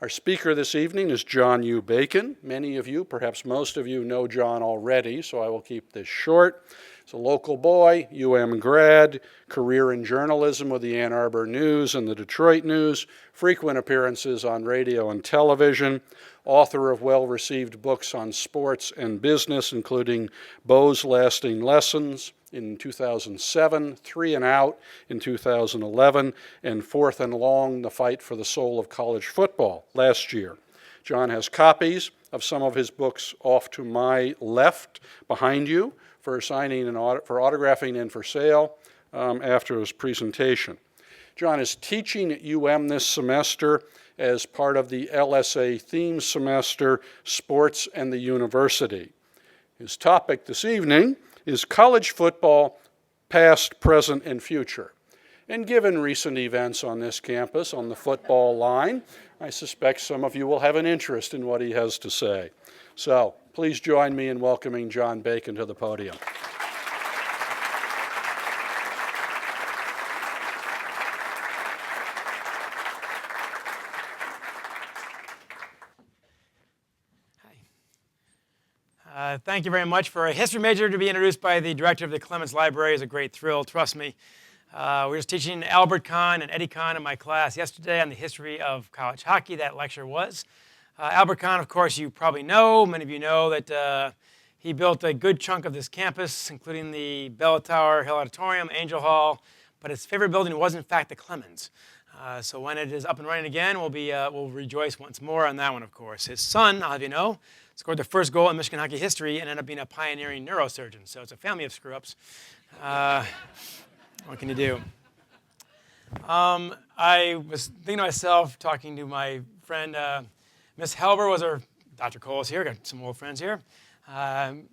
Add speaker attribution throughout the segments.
Speaker 1: Our speaker this evening is John U. Bacon. Many of you, perhaps most of you, know John already, so I will keep this short. He's a local boy, UM grad, career in journalism with the Ann Arbor News and the Detroit News, frequent appearances on radio and television, author of well-received books on sports and business, including Bo's Lasting Lessons in 2007, 3 and Out in 2011, and Fourth and Long, The Fight for the Soul of College Football last year. John has copies of some of his books off to my left behind you for signing and for autographing and for sale after his presentation. John is teaching at UM this semester as part of the LSA theme semester, Sports and the University. His topic this evening is college football, past, present, and future. And given recent events on this campus on the football line, I suspect some of you will have an interest in what he has to say. So please join me in welcoming John Bacon to the podium.
Speaker 2: Thank you very much. For a history major to be introduced by the director of the Clements Library is a great thrill, trust me. We were just teaching Albert Kahn and Eddie Kahn in my class yesterday on the history of college hockey. That lecture was. Albert Kahn, of course, you probably know. Many of you know that he built a good chunk of this campus, including the Bell Tower, Hill Auditorium, Angel Hall, but his favorite building was, in fact, the Clements. So when it is up and running again, we'll rejoice once more on that one, of course. His son, I'll have you know, scored the first goal in Michigan hockey history and ended up being a pioneering neurosurgeon. So it's a family of screw-ups. What can you do? I was thinking to myself, talking to my friend, Miss Helber was her, Dr. Cole is here, got some old friends here.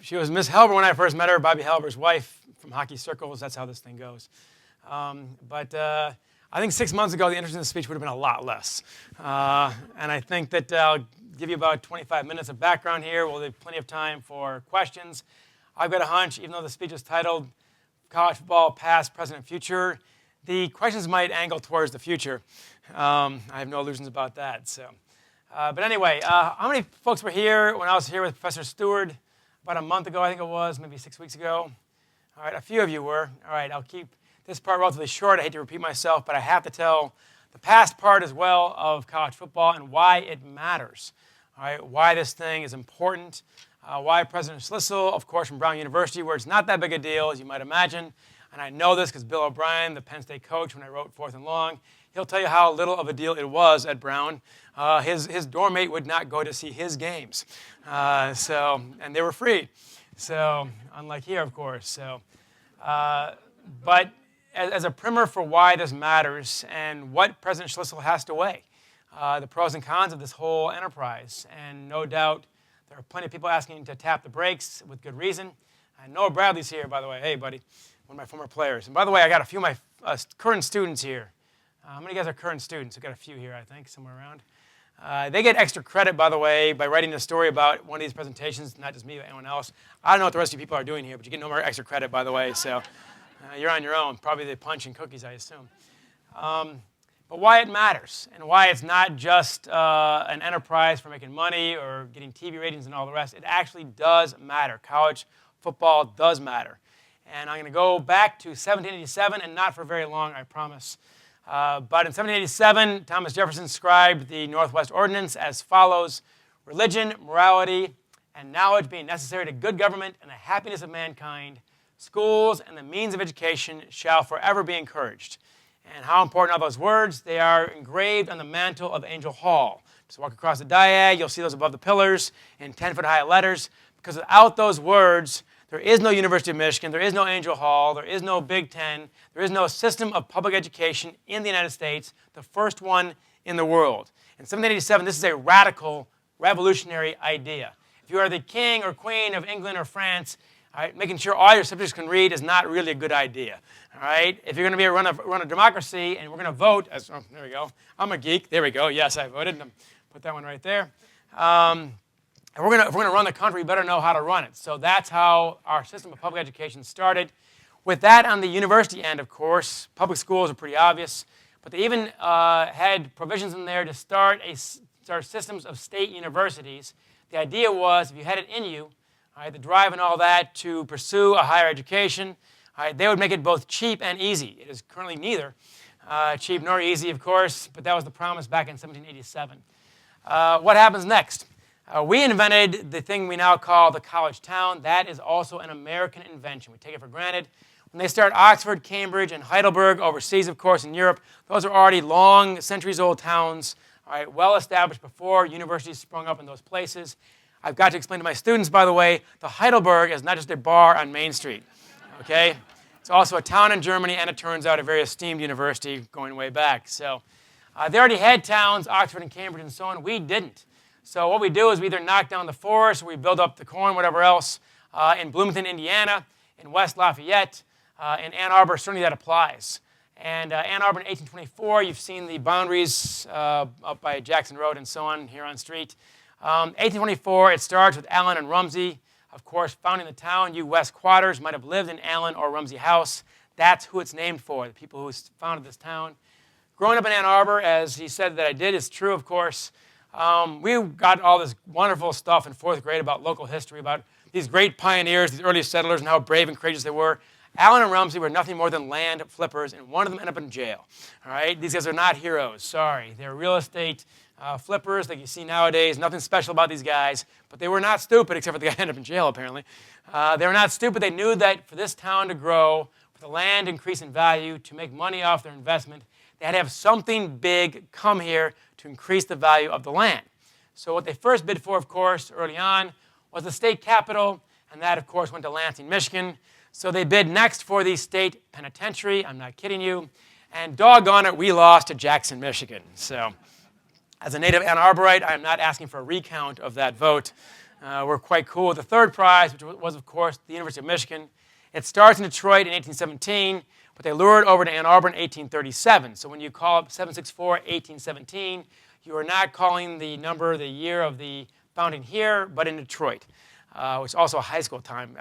Speaker 2: She was Miss Helber when I first met her, Bobby Helber's wife from hockey circles. That's how this thing goes. I think 6 months ago, the interest in the speech would have been a lot less. And I think that I'll give you about 25 minutes of background here. We'll have plenty of time for questions. I've got a hunch, even though the speech is titled College Football, Past, Present, and Future, the questions might angle towards the future. I have no illusions about that. So, but anyway, how many folks were here when I was here with Professor Stewart about a month ago, I think it was, maybe 6 weeks ago? All right, a few of you were. All right, I'll keep this part relatively short. I hate to repeat myself, but I have to tell the past part as well of college football and why it matters. All right, why this thing is important, why President Schlissel, of course, from Brown University, where it's not that big a deal, as you might imagine, and I know this because Bill O'Brien, the Penn State coach, when I wrote Fourth and Long, he'll tell you how little of a deal it was at Brown. His dorm mate would not go to see his games, and they were free. So, unlike here, of course. So, but as a primer for why this matters and what President Schlissel has to weigh, the pros and cons of this whole enterprise. And no doubt there are plenty of people asking to tap the brakes with good reason. And Noah Bradley's here, by the way. Hey, buddy, one of my former players. And by the way, I got a few of my current students here. How many of you guys are current students? I've got a few here, I think, somewhere around. They get extra credit, by the way, by writing a story about one of these presentations, not just me, but anyone else. I don't know what the rest of you people are doing here, but you get no more extra credit, by the way. So you're on your own. Probably the punch and cookies, I assume. But why it matters and why it's not just an enterprise for making money or getting TV ratings and all the rest. It actually does matter. College football does matter. And I'm going to go back to 1787, and not for very long, I promise. But in 1787, Thomas Jefferson described the Northwest Ordinance as follows: religion, morality, and knowledge being necessary to good government and the happiness of mankind, schools and the means of education shall forever be encouraged. And how important are those words? They are engraved on the mantle of Angel Hall. Just walk across the diag, you'll see those above the pillars in 10-foot-high letters. Because without those words, there is no University of Michigan, there is no Angel Hall, there is no Big Ten, there is no system of public education in the United States, the first one in the world. In 1787, this is a radical, revolutionary idea. If you are the king or queen of England or France, all right, making sure all your subjects can read is not really a good idea. All right, if you're going to run a democracy and we're going to vote, there we go. I'm a geek. There we go. Yes, I voted. Put that one right there. And if we're going to run the country, we better know how to run it. So that's how our system of public education started. With that on the university end, of course, public schools are pretty obvious, but they even had provisions in there to start a are systems of state universities. The idea was if you had it in you, all right, the drive and all that to pursue a higher education, all right, they would make it both cheap and easy. It is currently neither cheap nor easy, of course, but that was the promise back in 1787. What happens next? We invented the thing we now call the college town. That is also an American invention. We take it for granted. When they start Oxford, Cambridge, and Heidelberg overseas, of course, in Europe, those are already long, centuries-old towns, all right, well established before universities sprung up in those places. I've got to explain to my students, by the way, the Heidelberg is not just a bar on Main Street, okay? It's also a town in Germany, and it turns out a very esteemed university going way back. So they already had towns, Oxford and Cambridge and so on. We didn't. So what we do is we either knock down the forest, or we build up the corn, whatever else, in Bloomington, Indiana, in West Lafayette, in Ann Arbor, certainly that applies. And Ann Arbor in 1824, you've seen the boundaries up by Jackson Road and so on, here on street. 1824, it starts with Allen and Rumsey, of course, founding the town. You West Quaders might have lived in Allen or Rumsey House. That's who it's named for, the people who founded this town. Growing up in Ann Arbor, as he said that I did, is true, of course. We got all this wonderful stuff in fourth grade about local history, about these great pioneers, these early settlers, and how brave and courageous they were. Allen and Rumsey were nothing more than land flippers, and one of them ended up in jail. All right? These guys are not heroes, sorry. They're real estate flippers like you see nowadays. Nothing special about these guys, but they were not stupid, except for the guy ended up in jail, apparently. They were not stupid. They knew that for this town to grow, for the land to increase in value, to make money off their investment, they had to have something big come here to increase the value of the land. So what they first bid for, of course, early on, was the state capital, and that, of course, went to Lansing, Michigan. So they bid next for the state penitentiary. I'm not kidding you. And doggone it, we lost to Jackson, Michigan. So as a native Ann Arborite, I'm not asking for a recount of that vote. We're quite cool with the third prize, which was, of course, the University of Michigan. It starts in Detroit in 1817, but they lured over to Ann Arbor in 1837. So when you call up 764-1817, you are not calling the number, the year of the founding here, but in Detroit, which is also a high school time,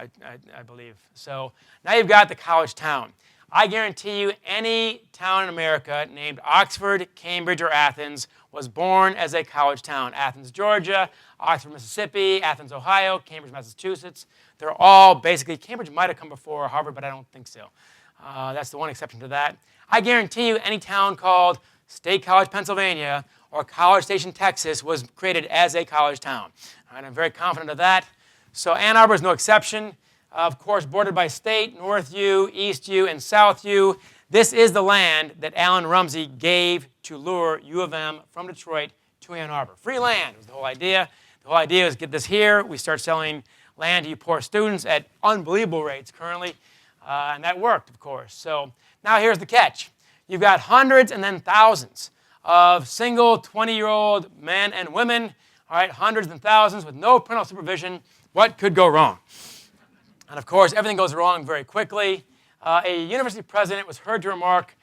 Speaker 2: I believe. So now you've got the college town. I guarantee you any town in America named Oxford, Cambridge, or Athens was born as a college town. Athens, Georgia, Oxford, Mississippi, Athens, Ohio, Cambridge, Massachusetts. They're all basically, Cambridge might have come before Harvard, but I don't think so. That's the one exception to that. I guarantee you any town called State College, Pennsylvania, or College Station, Texas, was created as a college town. All right, I'm very confident of that. So Ann Arbor is no exception. Of course, bordered by state, North U, East U, and South U. This is the land that Allen Rumsey gave to lure U of M from Detroit to Ann Arbor. Free land was the whole idea. The whole idea is get this here. We start selling land to you poor students at unbelievable rates currently. And that worked, of course. So now here's the catch. You've got hundreds and then thousands of single 20-year-old men and women, all right, hundreds and thousands with no parental supervision. What could go wrong? And of course, everything goes wrong very quickly. A university president was heard to remark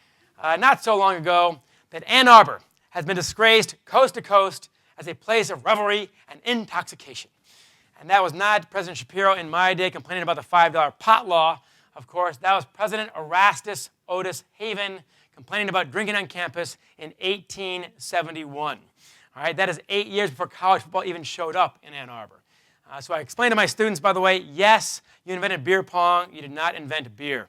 Speaker 2: not so long ago that Ann Arbor has been disgraced coast to coast as a place of revelry and intoxication. And that was not President Shapiro in my day complaining about the $5 pot law. Of course, that was President Erastus Otis Haven complaining about drinking on campus in 1871. All right, that is 8 years before college football even showed up in Ann Arbor. So I explained to my students, by the way, yes, you invented beer pong. You did not invent beer.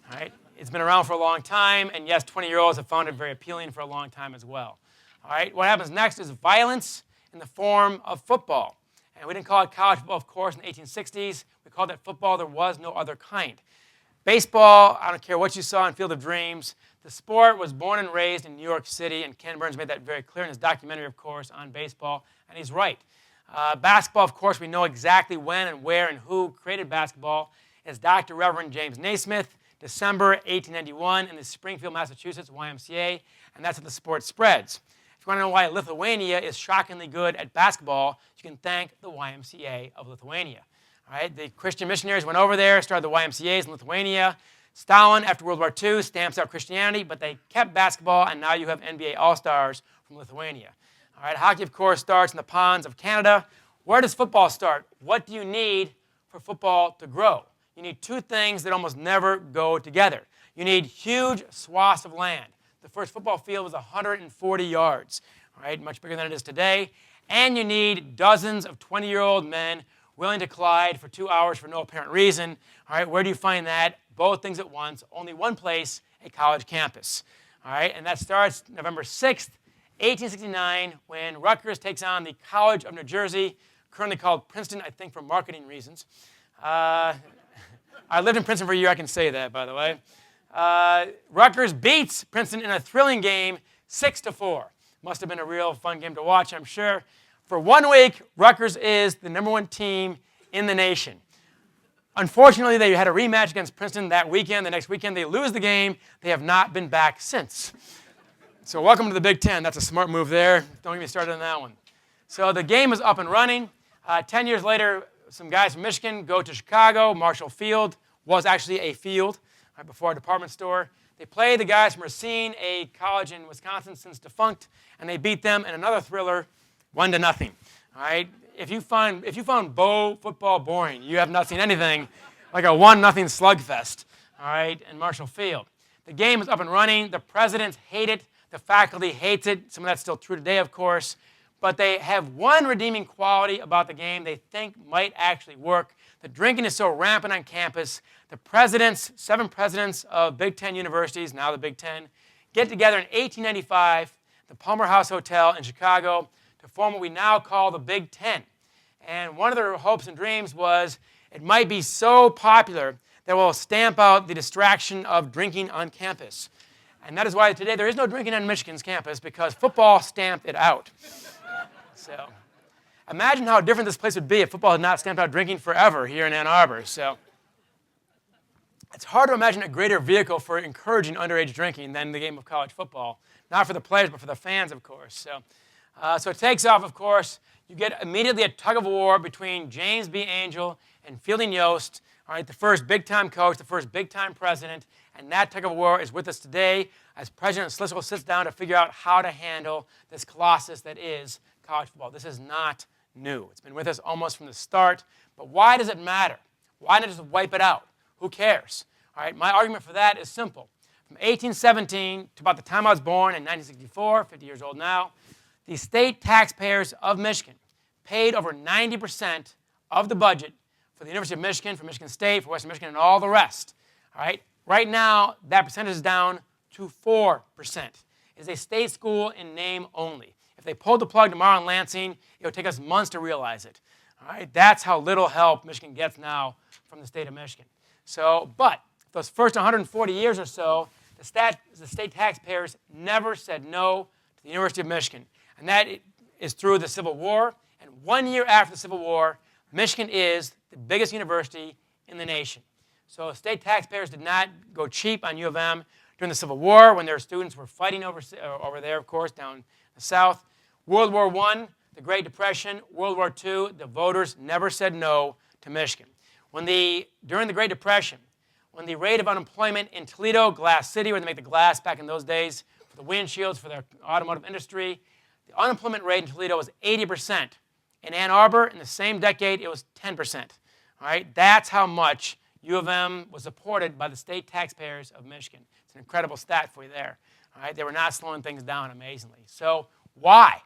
Speaker 2: All right, it's been around for a long time, and yes, 20-year-olds have found it very appealing for a long time as well. All right, what happens next is violence in the form of football. And we didn't call it college football, of course, in the 1860s. We called it football. There was no other kind. Baseball, I don't care what you saw in Field of Dreams. The sport was born and raised in New York City, and Ken Burns made that very clear in his documentary, of course, on baseball, and he's right. Basketball, of course, we know exactly when and where and who created basketball. It's Dr. Reverend James Naismith, December 1891 in the Springfield, Massachusetts YMCA, and that's how the sport spreads. If you want to know why Lithuania is shockingly good at basketball, you can thank the YMCA of Lithuania. All right, the Christian missionaries went over there, started the YMCAs in Lithuania. Stalin, after World War II, stamps out Christianity, but they kept basketball, and now you have NBA All-Stars from Lithuania. All right, hockey, of course, starts in the ponds of Canada. Where does football start? What do you need for football to grow? You need two things that almost never go together. You need huge swaths of land. The first football field was 140 yards. all right, much bigger than it is today. And you need dozens of 20-year-old men willing to collide for 2 hours for no apparent reason. All right, where do you find that? Both things at once, only one place, a college campus. All right, and that starts November 6th, 1869, when Rutgers takes on the College of New Jersey, currently called Princeton, I think for marketing reasons. I lived in Princeton for a year, I can say that, by the way. Rutgers beats Princeton in a thrilling game, 6-4. Must have been a real fun game to watch, I'm sure. For 1 week, Rutgers is the #1 team in the nation. Unfortunately, they had a rematch against Princeton that weekend. The next weekend, they lose the game. They have not been back since. So welcome to the Big Ten. That's a smart move there. Don't get me started on that one. So the game is up and running. 10 years later, some guys from Michigan go to Chicago. Marshall Field was actually a field right before a department store. They play the guys from Racine, a college in Wisconsin since defunct, and they beat them in another thriller, 1-0. All right. If you found Bow football boring, you have not seen anything like a 1-0 slugfest. All right, in Marshall Field. The game is up and running. The presidents hate it. The faculty hates it. Some of that's still true today, of course. But they have one redeeming quality about the game they think might actually work. The drinking is so rampant on campus. The presidents, 7 presidents of Big Ten universities, now the Big Ten, get together in 1895, the Palmer House Hotel in Chicago, to form what we now call the Big Ten. And one of their hopes and dreams was it might be so popular that we'll stamp out the distraction of drinking on campus. And that is why today there is no drinking on Michigan's campus, because football stamped it out. So imagine how different this place would be if football had not stamped out drinking forever here in Ann Arbor. So it's hard to imagine a greater vehicle for encouraging underage drinking than the game of college football. Not for the players, but for the fans, of course. So it takes off, of course. You get immediately a tug-of-war between James B. Angel and Fielding Yost, all right, the first big-time coach, the first big-time president, and that tug-of-war is with us today as President Slisco sits down to figure out how to handle this colossus that is college football. This is not new. It's been with us almost from the start, but why does it matter? Why not just wipe it out? Who cares? All right, my argument for that is simple. From 1817 to about the time I was born in 1964, 50 years old now, the state taxpayers of Michigan paid over 90% of the budget for the University of Michigan, for Michigan State, for Western Michigan, and all the rest. All right? Right now, that percentage is down to 4%. It is a state school in name only. If they pulled the plug tomorrow in Lansing, it would take us months to realize it. All right? That's how little help Michigan gets now from the state of Michigan. So, but those first 140 years or so, the state taxpayers never said no to the University of Michigan. And that is through the Civil War. And 1 year after the Civil War, Michigan is the biggest university in the nation. So state taxpayers did not go cheap on U of M during the Civil War when their students were fighting over there, of course, down the South. World War I, the Great Depression, World War II, the voters never said no to Michigan. During the Great Depression, when the rate of unemployment in Toledo, Glass City, where they make the glass back in those days for the windshields for their automotive industry, the unemployment rate in Toledo was 80%. In Ann Arbor, in the same decade, it was 10%. All right? That's how much U of M was supported by the state taxpayers of Michigan. It's an incredible stat for you there. All right? They were not slowing things down, amazingly. So why?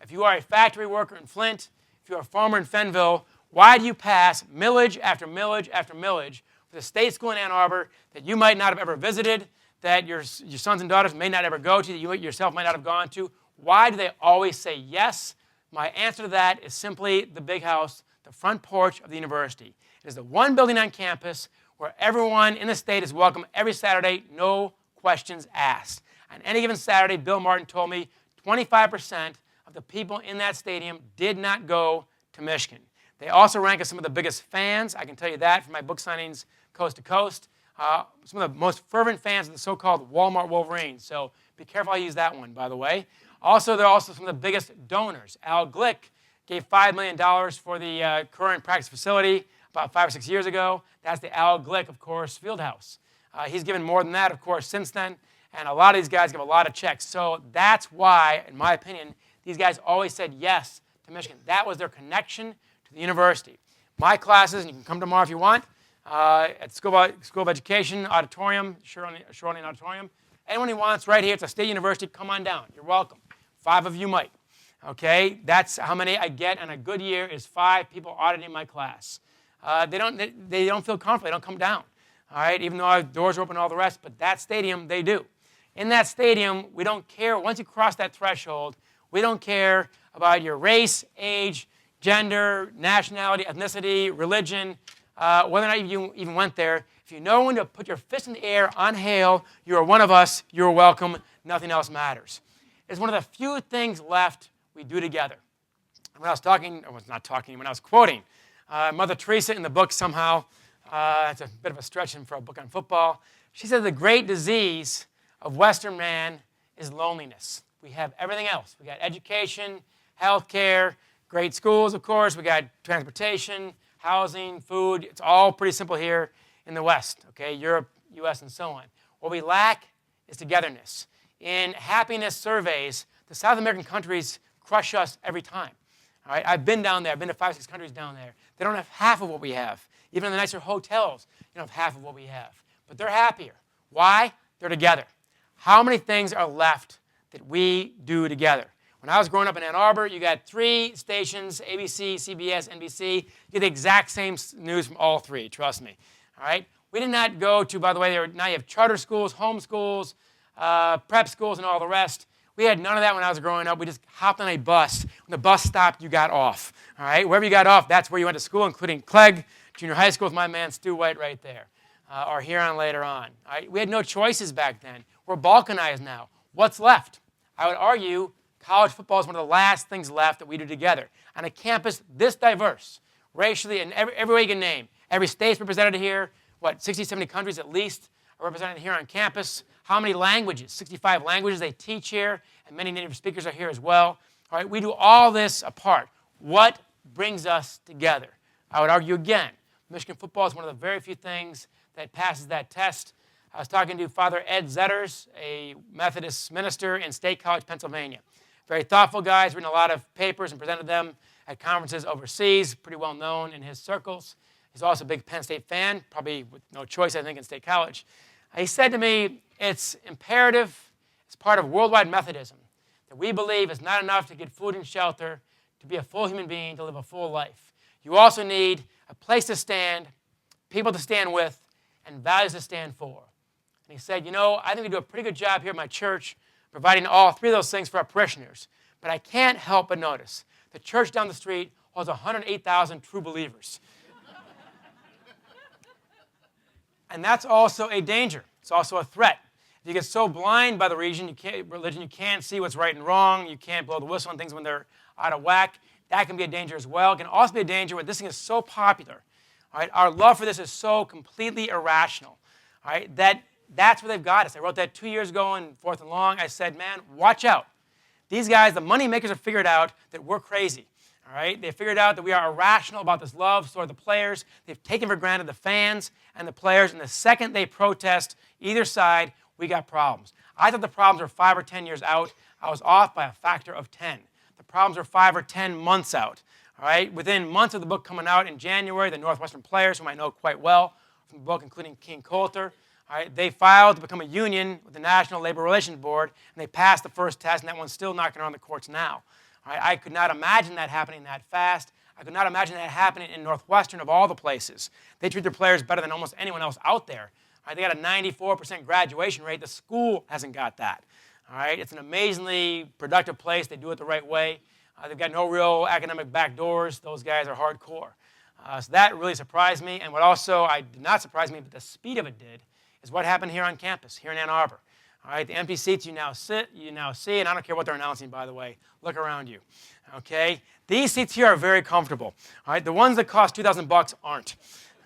Speaker 2: If you are a factory worker in Flint, if you're a farmer in Fenville, why do you pass millage after millage after millage for the state school in Ann Arbor that you might not have ever visited, that your sons and daughters may not ever go to, that you yourself might not have gone to? Why do they always say yes? My answer to that is simply the big house, the front porch of the university. It is the one building on campus where everyone in the state is welcome every Saturday, no questions asked. On any given Saturday, Bill Martin told me 25% of the people in that stadium did not go to Michigan. They also rank as some of the biggest fans. I can tell you that from my book signings coast to coast. Some of the most fervent fans of the so-called Walmart Wolverines. So be careful I use that one, by the way. Also, they're also some of the biggest donors. Al Glick gave $5 million for the current practice facility about 5 or 6 years ago. That's the Al Glick, of course, Fieldhouse. He's given more than that, of course, since then. And a lot of these guys give a lot of checks. So that's why, in my opinion, these guys always said yes to Michigan. That was their connection to the university. My classes, and you can come tomorrow if you want, at School of Education Auditorium, Shirley Auditorium. Anyone who wants, right here, it's a state university, come on down. You're welcome. 5 of you might. Okay, that's how many I get in a good year is 5 people auditing my class. They don't feel comfortable. They don't come down. All right, even though our doors are open and all the rest, but that stadium, they do. In that stadium, we don't care. Once you cross that threshold, we don't care about your race, age, gender, nationality, ethnicity, religion, whether or not you even went there. If you know when to put your fist in the air on hail, you are one of us, you're welcome, nothing else matters. It's one of the few things left we do together. When I was talking, I was not talking, when I was quoting Mother Teresa in the book somehow, it's a bit of a stretch for a book on football. She said the great disease of Western man is loneliness. We have everything else. We got education, health care, great schools, of course. We got transportation, housing, food. It's all pretty simple here in the West, okay? Europe, U.S., and so on. What we lack is togetherness. In happiness surveys, the South American countries crush us every time. All right? I've been down there. I've been to 5, 6 countries down there. They don't have half of what we have. Even in the nicer hotels, they don't have half of what we have. But they're happier. Why? They're together. How many things are left that we do together? When I was growing up in Ann Arbor, you got 3 stations, ABC, CBS, NBC. You get the exact same news from all 3, trust me. All right? We did not go to, by the way, now you have charter schools, home schools, prep schools, and all the rest. We had none of that when I was growing up. We just hopped on a bus. When the bus stopped, you got off. All right? Wherever you got off, that's where you went to school, including Clegg Junior High School with my man Stu White right there, or Huron later on. All right? We had no choices back then. We're balkanized now. What's left? I would argue college football is one of the last things left that we do together. On a campus this diverse, racially, and every way you can name. Every state's represented here. 60, 70 countries at least are represented here on campus. How many languages? 65 languages they teach here, and many native speakers are here as well. All right, we do all this apart. What brings us together? I would argue again, Michigan football is one of the very few things that passes that test. I was talking to Father Ed Zetters, a Methodist minister in State College, Pennsylvania. Very thoughtful guy. He's written a lot of papers and presented them at conferences overseas, pretty well known in his circles. He's also a big Penn State fan, probably with no choice, I think, in State College. He said to me, it's imperative, it's part of worldwide Methodism, that we believe it's not enough to get food and shelter, to be a full human being, to live a full life. You also need a place to stand, people to stand with, and values to stand for. And he said, I think we do a pretty good job here at my church providing all 3 of those things for our parishioners. But I can't help but notice the church down the street holds 108,000 true believers. And that's also a danger. It's also a threat. If you get so blind by the religion, you can't see what's right and wrong. You can't blow the whistle on things when they're out of whack. That can be a danger as well. It can also be a danger when this thing is so popular. All right? Our love for this is so completely irrational. All right? That's where they've got us. I wrote that 2 years ago in Fourth and Long. I said, man, watch out. These guys, the money makers, have figured out that we're crazy. All right? They figured out that we are irrational about this love toward the players. They've taken for granted the fans and the players. And the second they protest either side, we got problems. I thought the problems were 5 or 10 years out. I was off by a factor of 10. The problems are 5 or 10 months out. All right? Within months of the book coming out in January, the Northwestern players, whom I know quite well from the book, including King Coulter, all right, they filed to become a union with the National Labor Relations Board, and they passed the first test, and that one's still knocking around the courts now. All right, I could not imagine that happening that fast. I could not imagine that happening in Northwestern of all the places. They treat their players better than almost anyone else out there. All right, they got a 94% graduation rate. The school hasn't got that. All right, it's an amazingly productive place. They do it the right way. They've got no real academic backdoors. Those guys are hardcore. So that really surprised me. And what also did not surprise me, but the speed of it did, is what happened here on campus, here in Ann Arbor. All right, the empty seats you now see, and I don't care what they're announcing, by the way. Look around you. Okay, these seats here are very comfortable. All right, the ones that cost $2,000 aren't.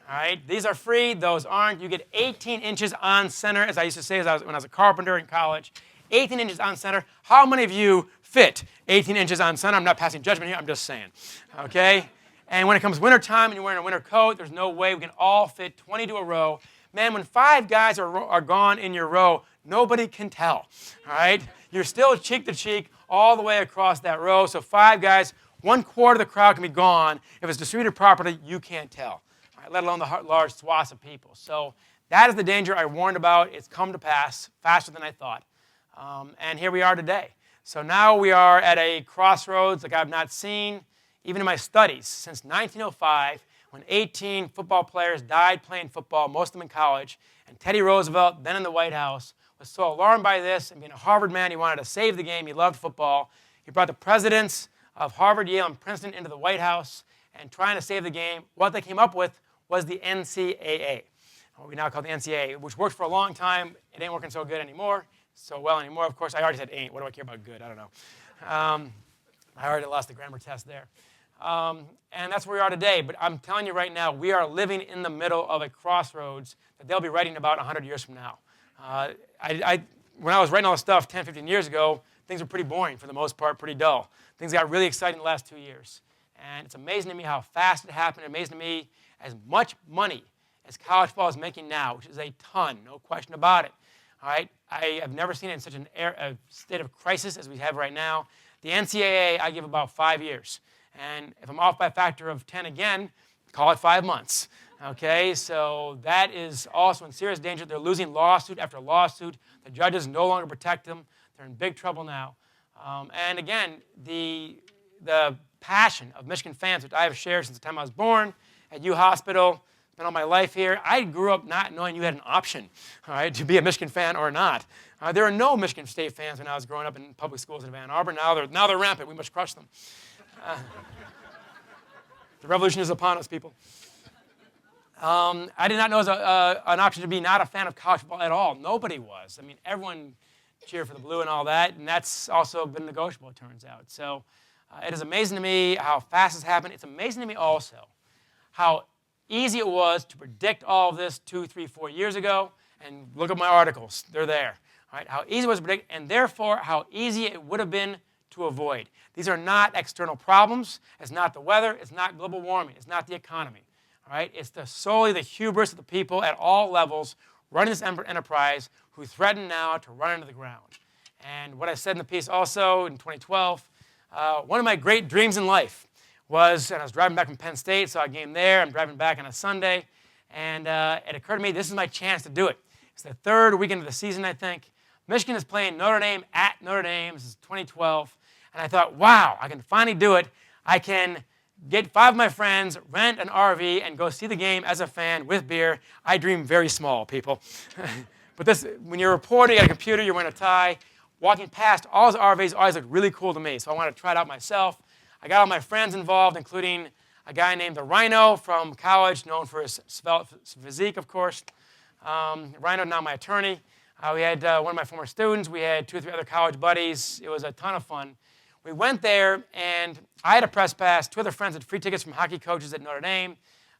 Speaker 2: All right, these are free. Those aren't. You get 18 inches on center, as I used to say when I was a carpenter in college. 18 inches on center. How many of you fit 18 inches on center? I'm not passing judgment here. I'm just saying. Okay, and when it comes wintertime and you're wearing a winter coat, there's no way we can all fit 20 to a row. Man, when 5 guys are gone in your row, nobody can tell, all right? You're still cheek to cheek all the way across that row. So 5 guys, 1/4 of the crowd can be gone. If it's distributed properly, you can't tell, all right, let alone the large swaths of people. So that is the danger I warned about. It's come to pass faster than I thought. And here we are today. So now we are at a crossroads like I've not seen, even in my studies, since 1905, when 18 football players died playing football, most of them in college, and Teddy Roosevelt, then in the White House, was so alarmed by this, and being a Harvard man, he wanted to save the game. He loved football. He brought the presidents of Harvard, Yale, and Princeton into the White House and trying to save the game. What they came up with was the NCAA, what we now call the NCAA, which worked for a long time. It ain't working so good anymore, so well anymore. Of course, I already said ain't. What do I care about good? I don't know. I already lost the grammar test there. And that's where we are today. But I'm telling you right now, we are living in the middle of a crossroads that they'll be writing about 100 years from now. When I was writing all this stuff 10, 15 years ago, things were pretty boring for the most part, pretty dull. Things got really exciting the last 2 years. And it's amazing to me how fast it happened. It's amazing to me as much money as college football is making now, which is a ton, no question about it. All right? I have never seen it in such a state of crisis as we have right now. The NCAA, I give about 5 years. And if I'm off by a factor of 10 again, call it 5 months. Okay, so that is also in serious danger. They're losing lawsuit after lawsuit. The judges no longer protect them. They're in big trouble now. And again, the passion of Michigan fans, which I have shared since the time I was born at U Hospital, spent all my life here. I grew up not knowing you had an option, all right, to be a Michigan fan or not. There were no Michigan State fans when I was growing up in public schools in Ann Arbor. Now they're rampant. We must crush them. The revolution is upon us, people. I did not know it was an option to be not a fan of college football at all. Nobody was. I mean, everyone cheered for the blue and all that, and that's also been negotiable, it turns out. So it is amazing to me how fast it's happened. It's amazing to me also how easy it was to predict all of this 2, 3, 4 years ago. And look at my articles. They're there. All right? How easy it was to predict, and therefore how easy it would have been to avoid. These are not external problems. It's not the weather. It's not global warming. It's not the economy. All right? It's solely the hubris of the people at all levels running this enterprise who threaten now to run into the ground. And what I said in the piece also in 2012, one of my great dreams in life was, and I was driving back from Penn State, saw a game there. I'm driving back on a Sunday, and it occurred to me this is my chance to do it. It's the third weekend of the season, I think. Michigan is playing Notre Dame at Notre Dame. This is 2012. And I thought, wow, I can finally do it. I can get 5 of my friends, rent an RV, and go see the game as a fan with beer. I dream very small, people. But this, when you're reporting at a computer, you're wearing a tie, walking past all those RVs always looked really cool to me. So I wanted to try it out myself. I got all my friends involved, including a guy named the Rhino from college, known for his svelte physique, of course. Rhino, now my attorney. We had one of my former students. We had 2 or 3 other college buddies. It was a ton of fun. We went there, and I had a press pass. 2 other friends had free tickets from hockey coaches at Notre Dame.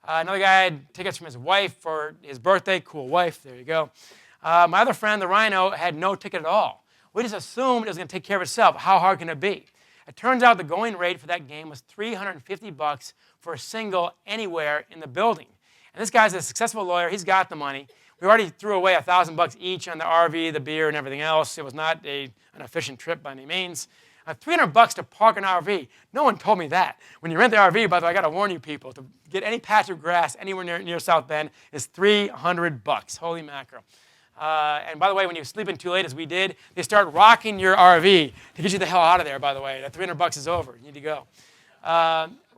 Speaker 2: Another guy had tickets from his wife for his birthday. Cool wife. There you go. My other friend, the Rhino, had no ticket at all. We just assumed it was going to take care of itself. How hard can it be? It turns out the going rate for that game was $350 for a single anywhere in the building. And this guy's a successful lawyer. He's got the money. We already threw away $1,000 each on the RV, the beer, and everything else. It was not an efficient trip by any means. $300 to park an RV. No one told me that. When you rent the RV, by the way, I got to warn you people, to get any patch of grass anywhere near South Bend is $300. Holy mackerel. And by the way, when you sleep in too late, as we did, they start rocking your RV to get you the hell out of there, by the way. That $300 is over. You need to go.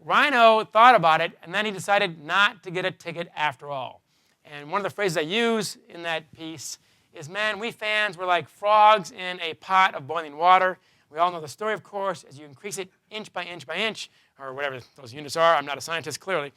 Speaker 2: Rhino thought about it, and then he decided not to get a ticket after all. And one of the phrases I use in that piece is, man, we fans were like frogs in a pot of boiling water. We all know the story, of course, as you increase it inch by inch by inch, or whatever those units are. I'm not a scientist, clearly.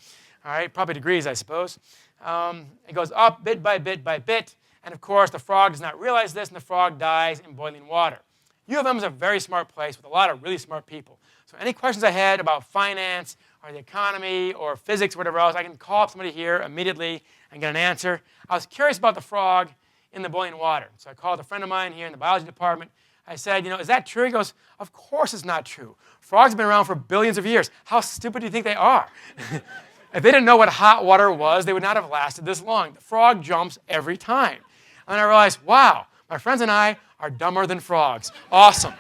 Speaker 2: All right, probably degrees, I suppose. It goes up bit by bit by bit. And of course, the frog does not realize this, and the frog dies in boiling water. U of M is a very smart place with a lot of really smart people. So any questions I had about finance or the economy or physics or whatever else, I can call up somebody here immediately and get an answer. I was curious about the frog in the boiling water. So I called a friend of mine here in the biology department. I said, is that true? He goes, of course it's not true. Frogs have been around for billions of years. How stupid do you think they are? If they didn't know what hot water was, they would not have lasted this long. The frog jumps every time. And I realized, wow, my friends and I are dumber than frogs. Awesome.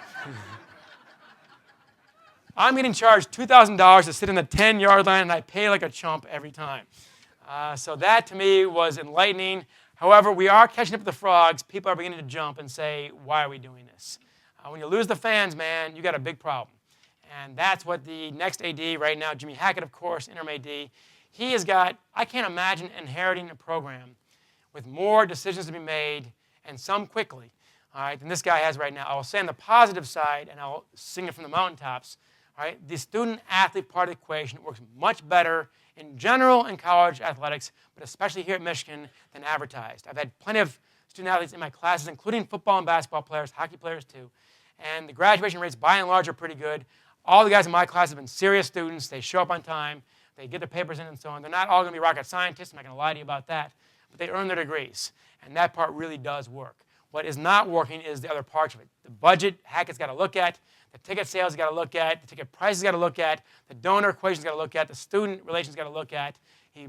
Speaker 2: I'm getting charged $2,000 to sit in the 10-yard line, and I pay like a chump every time. So that, to me, was enlightening. However, we are catching up with the frogs. People are beginning to jump and say, why are we doing this? When you lose the fans, man, you got a big problem. And that's what the next AD right now, Jimmy Hackett, of course, interim AD, he has got, I can't imagine inheriting a program with more decisions to be made, and some quickly, all right, than this guy has right now. I will say on the positive side, and I'll sing it from the mountaintops, all right, the student-athlete part of the equation works much better in general in college athletics, but especially here at Michigan, than advertised. I've had plenty of student-athletes in my classes, including football and basketball players, hockey players too, and the graduation rates, by and large, are pretty good. All the guys in my class have been serious students. They show up on time. They get their papers in and so on. They're not all going to be rocket scientists. I'm not going to lie to you about that. But they earn their degrees. And that part really does work. What is not working is the other parts of it. The budget, Hackett's got to look at. The ticket sales he's got to look at. The ticket prices got to look at. The donor equation's got to look at. The student relations got to look at. He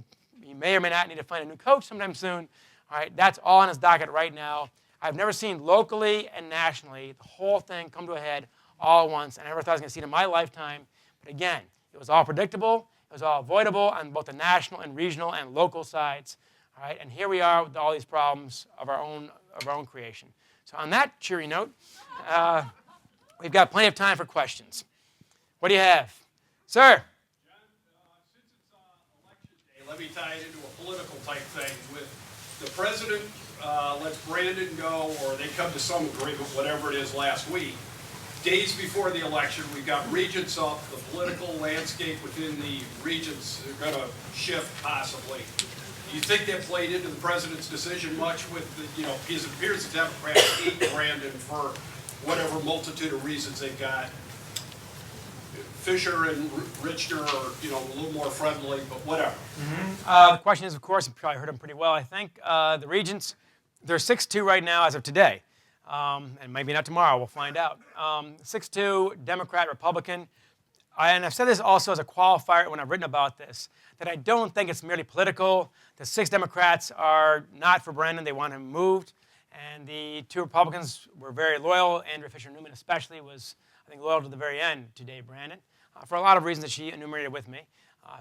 Speaker 2: may or may not need to find a new coach sometime soon. All right, that's all on his docket right now. I've never seen locally and nationally the whole thing come to a head all at once. And I never thought I was going to see it in my lifetime. But again, it was all predictable. It was all avoidable on both the national and regional and local sides. All right, and here we are with all these problems of our own creation. So on that cheery note, we've got plenty of time for questions. What do you have? Sir?
Speaker 3: John, since it's election day, let me tie it into a political type thing. With the president lets Brandon go, or they come to some agreement, whatever it is, last week. Days before the election, we've got regents up. The political landscape within the regents are going to shift possibly. Do you think that played into the president's decision much with the, because it appears the Democrats hate Brandon for whatever multitude of reasons they've got. Fisher and Richter are, a little more friendly, but whatever.
Speaker 2: The question is, of course, you probably heard him pretty well, I think. The regents, they're 6-2 right now as of today. And maybe not tomorrow, we'll find out. 6-2, Democrat, Republican. And I've said this also as a qualifier when I've written about this, that I don't think it's merely political. The 6 Democrats are not for Brandon. They want him moved. And the 2 Republicans were very loyal. Andrea Fisher-Newman especially was, I think, loyal to the very end to Dave Brandon, for a lot of reasons that she enumerated with me.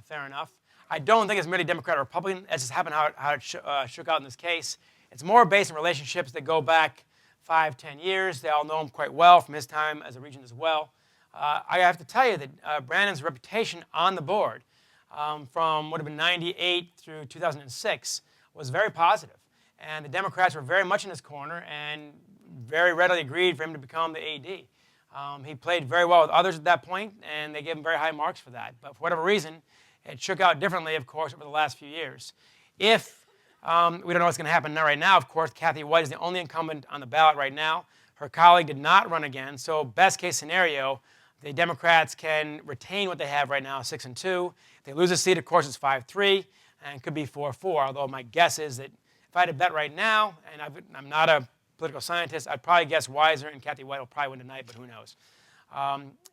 Speaker 2: Fair enough. I don't think it's merely Democrat or Republican. That's just happened how it shook out in this case. It's more based on relationships that go back 5-10 years. They all know him quite well from his time as a regent as well. I have to tell you that Brandon's reputation on the board from what had been 98 through 2006 was very positive. And the Democrats were very much in his corner and very readily agreed for him to become the AD. He played very well with others at that point, and they gave him very high marks for that. But for whatever reason, it shook out differently, of course, over the last few years. If we don't know what's going to happen now, right now, of course, Kathy White is the only incumbent on the ballot right now. Her colleague did not run again, so best case scenario, the Democrats can retain what they have right now, 6-2. If they lose a seat, of course, it's 5-3, and could be 4-4, although my guess is that if I had to bet right now, and I'm not a political scientist, I'd probably guess Weiser and Kathy White will probably win tonight, but who knows.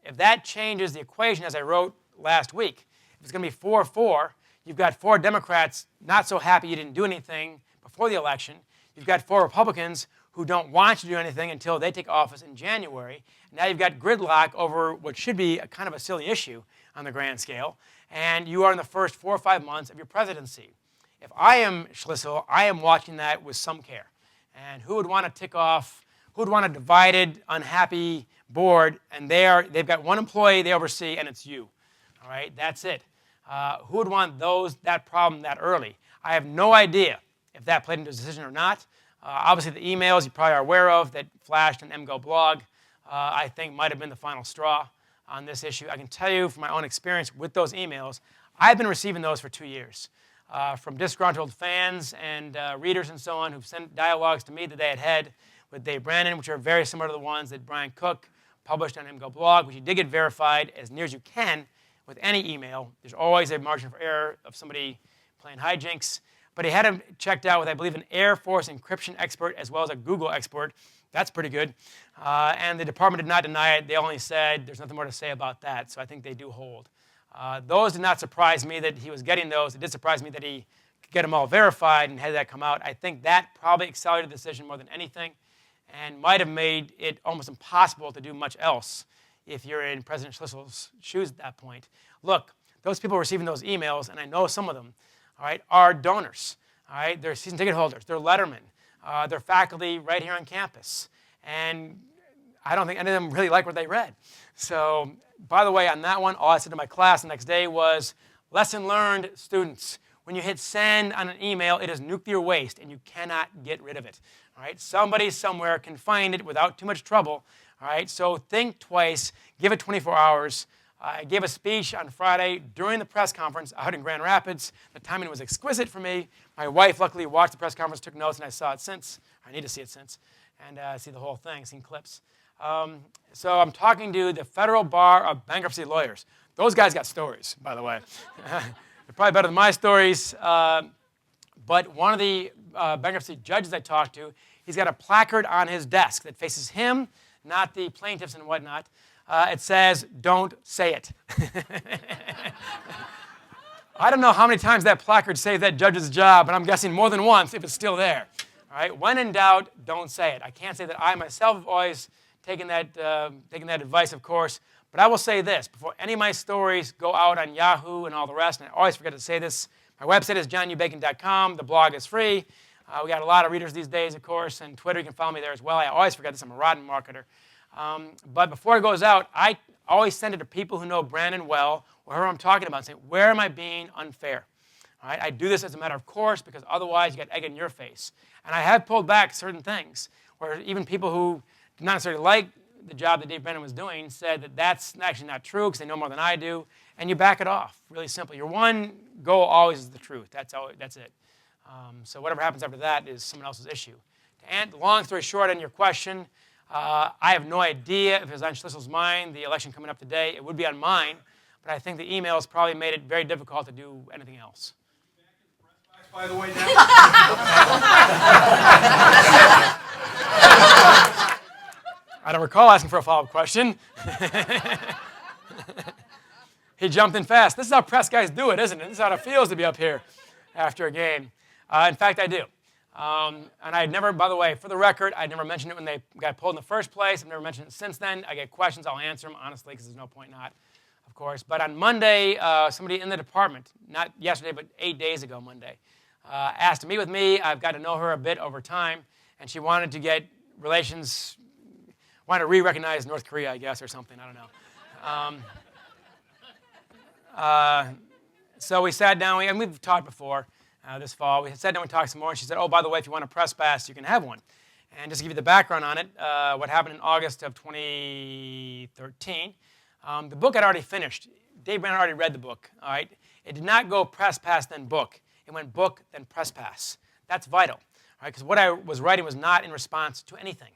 Speaker 2: If that changes the equation, as I wrote last week, if it's going to be 4-4, you've got 4 Democrats not so happy you didn't do anything before the election. You've got 4 Republicans who don't want you to do anything until they take office in January. Now you've got gridlock over what should be a kind of a silly issue on the grand scale, and you are in the first 4 or 5 months of your presidency. If I am Schlissel, I am watching that with some care. And who would want to tick off, who would want a divided, unhappy board, and they've got one employee they oversee, and it's you. All right, that's it. Who would want that problem that early? I have no idea if that played into the decision or not. Obviously, the emails you probably are aware of that flashed on MGO blog, I think might have been the final straw on this issue. I can tell you from my own experience with those emails, I've been receiving those for 2 years from disgruntled fans and readers and so on who've sent dialogues to me that they had with Dave Brandon, which are very similar to the ones that Brian Cook published on MGO blog, which you did get verified as near as you can with any email. There's always a margin for error of somebody playing hijinks. But he had him checked out with, I believe, an Air Force encryption expert as well as a Google expert. That's pretty good. And the department did not deny it. They only said there's nothing more to say about that. So I think they do hold. Those did not surprise me that he was getting those. It did surprise me that he could get them all verified and had that come out. I think that probably accelerated the decision more than anything and might have made it almost impossible to do much else if you're in President Schlissel's shoes at that point. Look, those people receiving those emails, and I know some of them, all right, are donors. All right, they're season ticket holders. They're lettermen. They're faculty right here on campus. And I don't think any of them really liked what they read. So, by the way, on that one, all I said to my class the next day was, lesson learned, students. When you hit send on an email, it is nuclear waste, and you cannot get rid of it. All right? Somebody somewhere can find it without too much trouble. All right? So think twice. Give it 24 hours. I gave a speech on Friday during the press conference out in Grand Rapids. The timing was exquisite for me. My wife luckily watched the press conference, took notes, and I saw it since. I need to see it since, and see the whole thing, seen clips. So I'm talking to the Federal Bar of Bankruptcy Lawyers. Those guys got stories, by the way. They're probably better than my stories. But one of the bankruptcy judges I talked to, he's got a placard on his desk that faces him, not the plaintiffs and whatnot. It says, "Don't say it." I don't know how many times that placard saved that judge's job, but I'm guessing more than once if it's still there. All right? When in doubt, don't say it. I can't say that I myself have always taken that advice, of course, but I will say this. Before any of my stories go out on Yahoo and all the rest, and I always forget to say this, my website is johnnubacon.com. The blog is free. We got a lot of readers these days, of course, and Twitter, you can follow me there as well. I always forget this. I'm a rotten marketer. But before it goes out, I always send it to people who know Brandon well or whoever I'm talking about and say, where am I being unfair? All right? I do this as a matter of course because otherwise you get egg in your face. And I have pulled back certain things where even people who did not necessarily like the job that Dave Brandon was doing said that that's actually not true because they know more than I do, and you back it off. Really simple. Your one goal always is the truth. That's it. So whatever happens after that is someone else's issue. And long story short on your question, I have no idea if it was on Schlissel's mind, the election coming up today. It would be on mine, but I think the emails probably made it very difficult to do anything else.
Speaker 3: By the way, now.
Speaker 2: I don't recall asking for a follow-up question. He jumped in fast. This is how press guys do it, isn't it? This is how it feels to be up here after a game. In fact, I do. And I never, by the way, for the record, I never mentioned it when they got pulled in the first place. I've never mentioned it since then. I get questions. I'll answer them, honestly, because there's no point not, of course. But on Monday, somebody in the department, not yesterday, but 8 days ago Monday, asked to meet with me. I've got to know her a bit over time. And she wanted to get relations, wanted to re-recognize North Korea, I guess, or something. I don't know. So we sat down, and we've talked before. This fall. We sat down and talked some more, and she said, oh, by the way, if you want a press pass, you can have one. And just to give you the background on it, what happened in August of 2013, the book had already finished. Dave Brandon already read the book. All right? It did not go press pass, then book. It went book, then press pass. That's vital, because what I was writing was not in response to anything.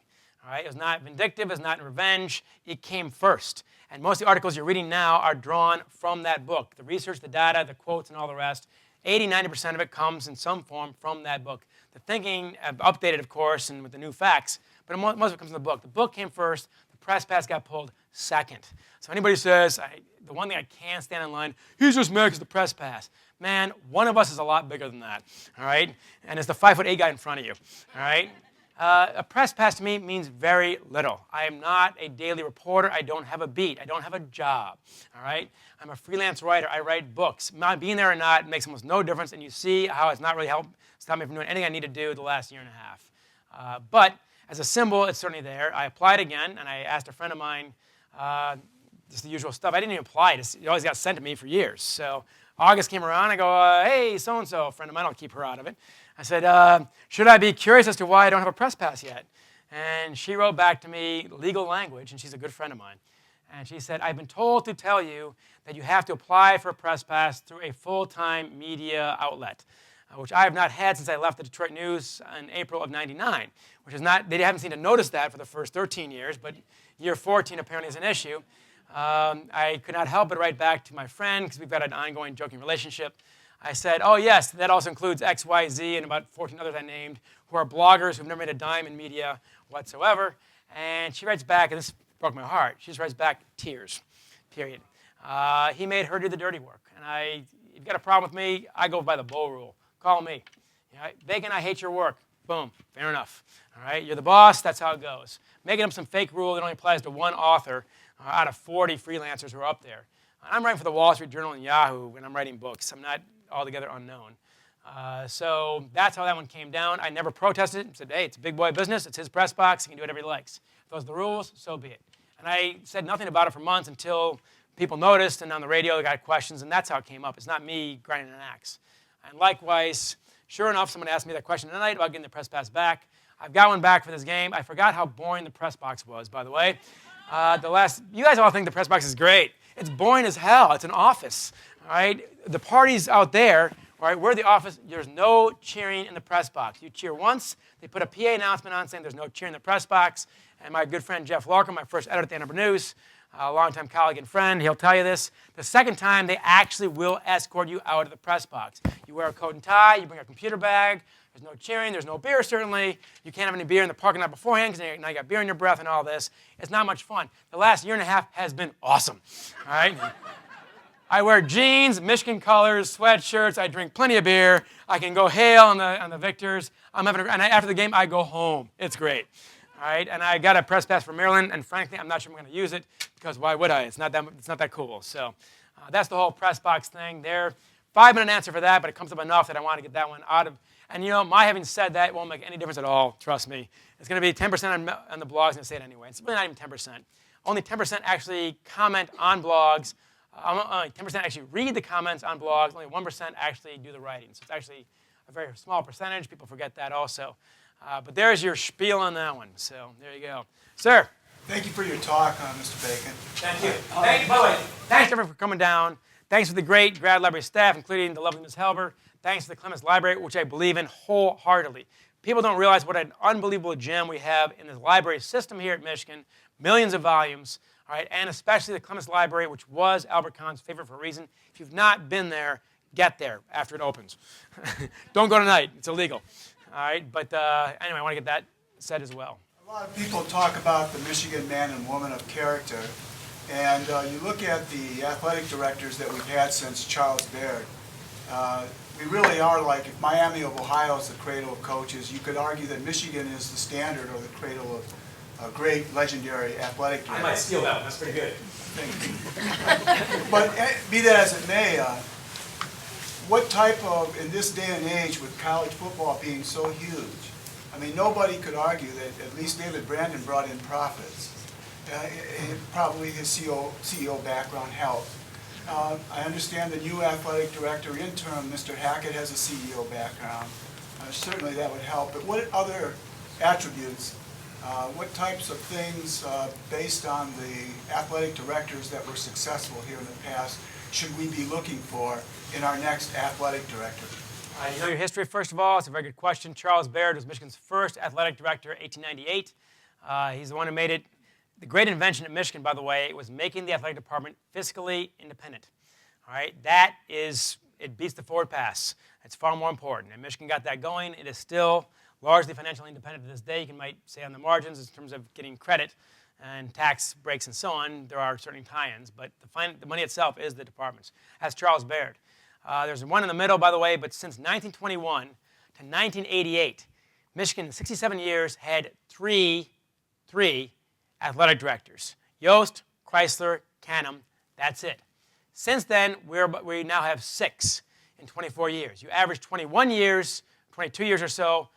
Speaker 2: All right? It was not vindictive. It was not in revenge. It came first. And most of the articles you're reading now are drawn from that book. The research, the data, the quotes, and all the rest. 80-90% of it comes in some form from that book. The thinking, updated, of course, and with the new facts, but most of it comes from the book. The book came first. The press pass got pulled second. So anybody says, the one thing I can't stand in line, he's just mad because the press pass. Man, one of us is a lot bigger than that, all right? And it's the 5'8" guy in front of you, all right? A press pass to me means very little. I am not a daily reporter. I don't have a beat. I don't have a job, all right? I'm a freelance writer. I write books. My being there or not makes almost no difference, and you see how it's not really helped stop me from doing anything I need to do the last year and a half. But as a symbol, it's certainly there. I applied again, and I asked a friend of mine, just the usual stuff. I didn't even apply. It always got sent to me for years. So August came around. I go, hey, so-and-so, a friend of mine. I'll keep her out of it. I said, should I be curious as to why I don't have a press pass yet? And she wrote back to me legal language, and she's a good friend of mine. And she said, I've been told to tell you that you have to apply for a press pass through a full-time media outlet, which I have not had since I left the Detroit News in April of '99, which is not, they haven't seemed to notice that for the first 13 years, but year 14 apparently is an issue. I could not help but write back to my friend, because we've got an ongoing joking relationship. I said, oh, yes, that also includes X, Y, Z, and about 14 others I named, who are bloggers who've never made a dime in media whatsoever. And she writes back, and this broke my heart. She just writes back, tears, period. He made her do the dirty work. And if you've got a problem with me, I go by the Bo rule. Call me. You know, Bacon, I hate your work. Boom, fair enough. All right, you're the boss, that's how it goes. Making up some fake rule that only applies to one author out of 40 freelancers who are up there. I'm writing for the Wall Street Journal and Yahoo when I'm writing books. I'm not altogether unknown. So that's how that one came down. I never protested. I said, hey, it's a big boy business. It's his press box. He can do whatever he likes. If those are the rules, so be it. And I said nothing about it for months until people noticed, and on the radio they got questions, and that's how it came up. It's not me grinding an axe. And likewise, sure enough, someone asked me that question tonight about getting the press pass back. I've got one back for this game. I forgot how boring the press box was, by the way. You guys all think the press box is great. It's boring as hell. It's an office, all right? The party's out there, all right? We're the office. There's no cheering in the press box. You cheer once. They put a PA announcement on saying there's no cheering in the press box. And my good friend Jeff Larkin, my first editor at the Ann Arbor News, a longtime colleague and friend, he'll tell you this. The second time, they actually will escort you out of the press box. You wear a coat and tie. You bring a computer bag. There's no cheering. There's no beer, certainly. You can't have any beer in the parking lot beforehand because now you got beer in your breath and all this. It's not much fun. The last year and a half has been awesome, all right? I wear jeans, Michigan colors, sweatshirts. I drink plenty of beer. I can go hail on the victors. After the game, I go home. It's great. All right, and I got a press pass for Maryland, and frankly, I'm not sure I'm going to use it because why would I? It's not that cool. So that's the whole press box thing. There, 5-minute answer for that, but it comes up enough that I want to get that one out of. And my having said that won't make any difference at all. Trust me. It's going to be 10% on the blogs. I'm going to say it anyway. It's really not even 10%. Only 10% actually comment on blogs. Only 10% actually read the comments on blogs. Only 1% actually do the writing. So it's actually a very small percentage. People forget that also. But there's your spiel on that one. So there you go. Sir.
Speaker 4: Thank you for your talk, Mr. Bacon.
Speaker 2: Thank you. By the way, thanks everyone for coming down. Thanks to the great grad library staff, including the lovely Ms. Helber. Thanks to the Clements Library, which I believe in wholeheartedly. People don't realize what an unbelievable gem we have in this library system here at Michigan. Millions of volumes, all right, and especially the Clements Library, which was Albert Kahn's favorite for a reason. If you've not been there, get there after it opens. Don't go tonight. It's illegal. All right, but anyway, I want to get that said as well.
Speaker 4: A lot of people talk about the Michigan man and woman of character, and you look at the athletic directors that we've had since Charles Baird. We really are like, if Miami of Ohio is the cradle of coaches, you could argue that Michigan is the standard or the cradle of great, legendary athletic directors.
Speaker 2: I might steal that one. That's pretty good.
Speaker 4: But be that as it may, what type of, in this day and age with college football being so huge, I mean, nobody could argue that at least David Brandon brought in profits. Probably his CEO background helped. I understand the new athletic director interim, Mr. Hackett, has a CEO background. Certainly that would help. But what other attributes, what types of things based on the athletic directors that were successful here in the past should we be looking for in our next athletic director?
Speaker 2: You know your history, first of all. It's a very good question. Charles Baird was Michigan's first athletic director in 1898. He's the one who made it. The great invention at Michigan, by the way, was making the athletic department fiscally independent. All right, it beats the forward pass. It's far more important. And Michigan got that going. It is still largely financially independent to this day. You might say on the margins in terms of getting credit and tax breaks and so on, there are certain tie-ins, but the money itself is the department's. That's Charles Baird. There's one in the middle, by the way, but since 1921 to 1988, Michigan in 67 years had three athletic directors. Yost, Chrysler, Canham, that's it. Since then, we now have 6 in 24 years. You average 21 years, 22 years or so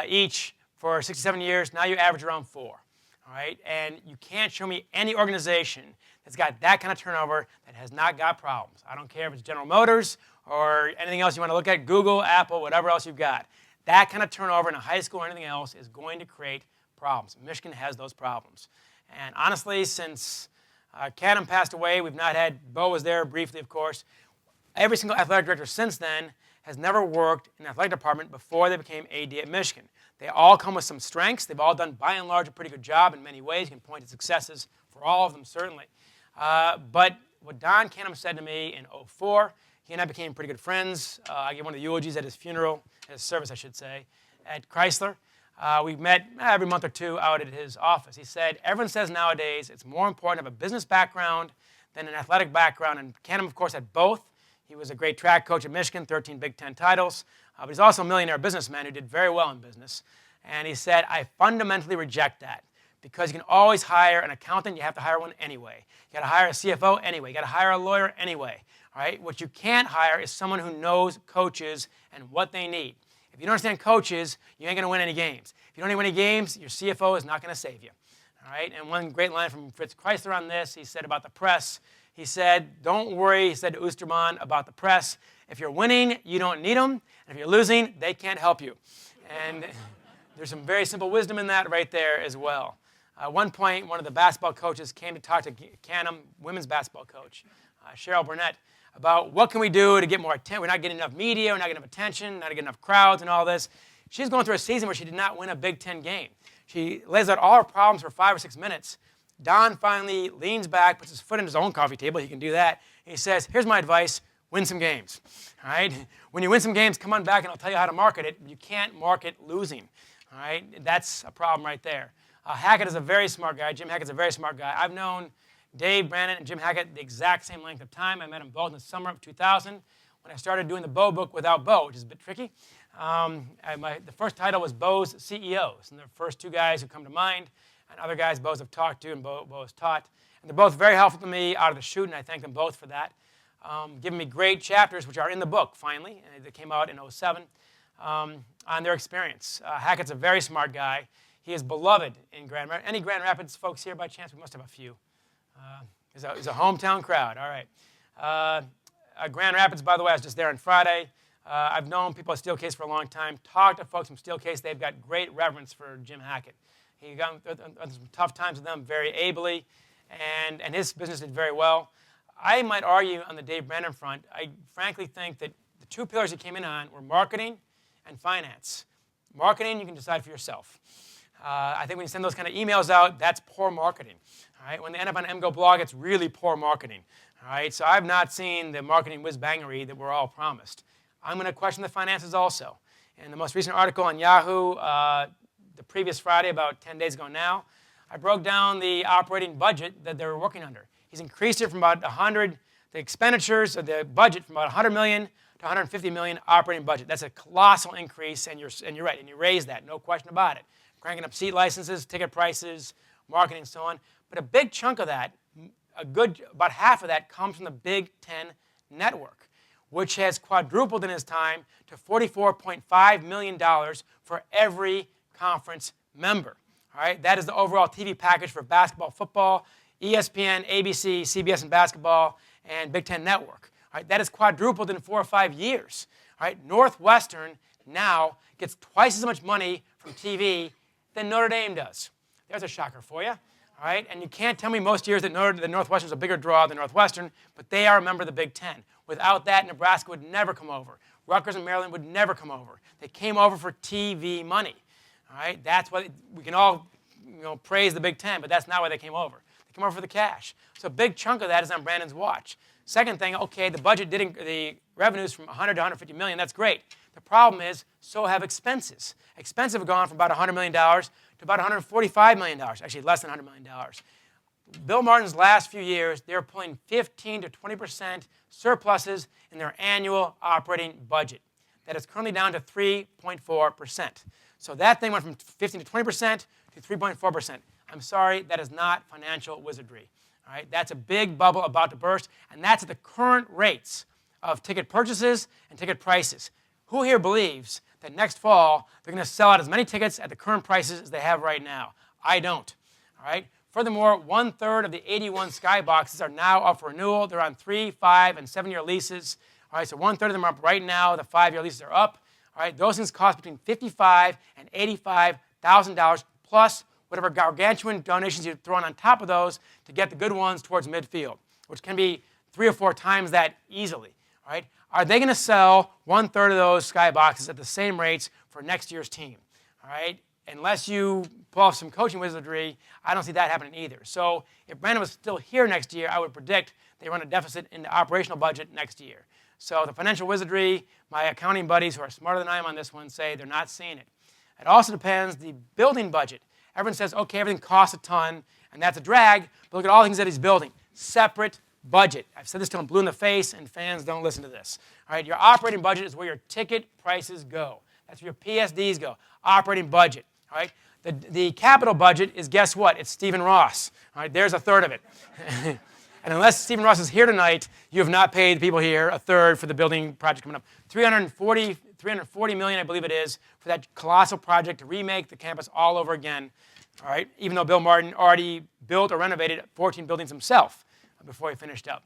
Speaker 2: each for 67 years. Now you average around 4. All right? And you can't show me any organization that's got that kind of turnover that has not got problems. I don't care if it's General Motors or anything else you want to look at, Google, Apple, whatever else you've got. That kind of turnover in a high school or anything else is going to create problems. Michigan has those problems. And honestly, since Canham passed away, we've not had, Bo was there briefly, of course. Every single athletic director since then has never worked in the athletic department before they became AD at Michigan. They all come with some strengths. They've all done, by and large, a pretty good job in many ways. You can point to successes for all of them, certainly. But what Don Canham said to me in 2004, he and I became pretty good friends. I gave one of the eulogies at his funeral, at his service, I should say, at Chrysler. We met every month or two out at his office. He said, everyone says nowadays it's more important to have a business background than an athletic background. And Canham, of course, had both. He was a great track coach at Michigan, 13 Big Ten titles. But he's also a millionaire businessman who did very well in business. And he said, I fundamentally reject that because you can always hire an accountant. You have to hire one anyway. You got to hire a CFO anyway. You got to hire a lawyer anyway. All right? What you can't hire is someone who knows coaches and what they need. If you don't understand coaches, you ain't going to win any games. If you don't win any games, your CFO is not going to save you. All right, and one great line from Fritz Chrysler on this, he said about the press, he said, don't worry, he said to Oosterman about the press, if you're winning, you don't need them, and if you're losing, they can't help you. And there's some very simple wisdom in that right there as well. At one point, one of the basketball coaches came to talk to Canham, women's basketball coach, Cheryl Burnett, about what can we do to get more attention. We're not getting enough media, we're not getting enough attention, not getting enough crowds and all this. She's going through a season where she did not win a Big Ten game. She lays out all her problems for 5 or 6 minutes. Don finally leans back, puts his foot in his own coffee table. He can do that. And he says, here's my advice. Win some games. All right? When you win some games, come on back and I'll tell you how to market it. You can't market losing. All right? That's a problem right there. Hackett is a very smart guy. Jim Hackett's a very smart guy. I've known Dave Brandon and Jim Hackett the exact same length of time. I met them both in the summer of 2000 when I started doing the Bo book without Bo, which is a bit tricky. The first title was Bo's CEOs, and they're the first 2 guys who come to mind, and other guys Bo's have talked to and Bo has taught. And they're both very helpful to me out of the chute, and I thank them both for that. Giving me great chapters, which are in the book, finally. They came out in 2007, on their experience. Hackett's a very smart guy. He is beloved in Grand Rapids. Any Grand Rapids folks here by chance? We must have a few. It's a hometown crowd. All right. Grand Rapids, by the way, I was just there on Friday. I've known people at Steelcase for a long time. Talked to folks from Steelcase. They've got great reverence for Jim Hackett. He got some tough times with them very ably, and his business did very well. I might argue on the Dave Brandon front, I frankly think that the 2 pillars he came in on were marketing and finance. Marketing, you can decide for yourself. I think when you send those kind of emails out, that's poor marketing. All right? When they end up on MGO blog, it's really poor marketing. All right? So I've not seen the marketing whiz-bangery that we're all promised. I'm going to question the finances also. In the most recent article on Yahoo, the previous Friday, about 10 days ago now, I broke down the operating budget that they were working under. He's increased it from about 100, the expenditures of the budget from about 100 million to 150 million operating budget. That's a colossal increase, and you're right, and you raise that, no question about it. Cranking up seat licenses, ticket prices, marketing, and so on. But a big chunk of that, about half of that, comes from the Big Ten network, which has quadrupled in his time to $44.5 million for every conference member. All right? That is the overall TV package for basketball, football, ESPN, ABC, CBS, and basketball, and Big Ten Network. All right? That has quadrupled in 4 or 5 years. All right? Northwestern now gets twice as much money from TV than Notre Dame does. There's a shocker for you. All right? And you can't tell me most years that Northwestern is a bigger draw than Northwestern, but they are a member of the Big Ten. Without that, Nebraska would never come over. Rutgers and Maryland would never come over. They came over for TV money. All right? That's what we can all praise the Big Ten, but that's not why they came over. They came over for the cash. So a big chunk of that is on Brandon's watch. Second thing, okay, the budget the revenues from 100 to 150 million. That's great. The problem is, so have expenses. Expenses have gone from about $100 million to about $145 million, actually less than $100 million. Bill Martin's last few years, they're pulling 15 to 20% surpluses in their annual operating budget. That is currently down to 3.4%. So that thing went from 15 to 20% to 3.4%. I'm sorry, that is not financial wizardry. All right? That's a big bubble about to burst, and that's at the current rates of ticket purchases and ticket prices. Who here believes that next fall they're going to sell out as many tickets at the current prices as they have right now? I don't. All right? Furthermore, 1/3 of the 81 skyboxes are now up for renewal. They're on 3-, 5-, and 7-year leases. All right, so 1/3 of them are up right now. The 5-year leases are up. All right, those things cost between $55,000 and $85,000 plus whatever gargantuan donations you throw on top of those to get the good ones towards midfield, which can be 3 or 4 times that easily. All right, are they going to sell 1/3 of those skyboxes at the same rates for next year's team? All right. Unless you pull off some coaching wizardry, I don't see that happening either. So if Brandon was still here next year, I would predict they run a deficit in the operational budget next year. So the financial wizardry, my accounting buddies who are smarter than I am on this one say they're not seeing it. It also depends the building budget. Everyone says, okay, everything costs a ton, and that's a drag, but look at all the things that he's building. Separate budget. I've said this till I'm blue in the face, and fans don't listen to this. All right, your operating budget is where your ticket prices go. That's where your PSDs go. Operating budget. All right? The capital budget is, guess what? It's Stephen Ross. All right? There's 1/3 of it. And unless Stephen Ross is here tonight, you have not paid the people here 1/3 for the building project coming up. $340 million, I believe it is, for that colossal project to remake the campus all over again. All right, even though Bill Martin already built or renovated 14 buildings himself before he finished up.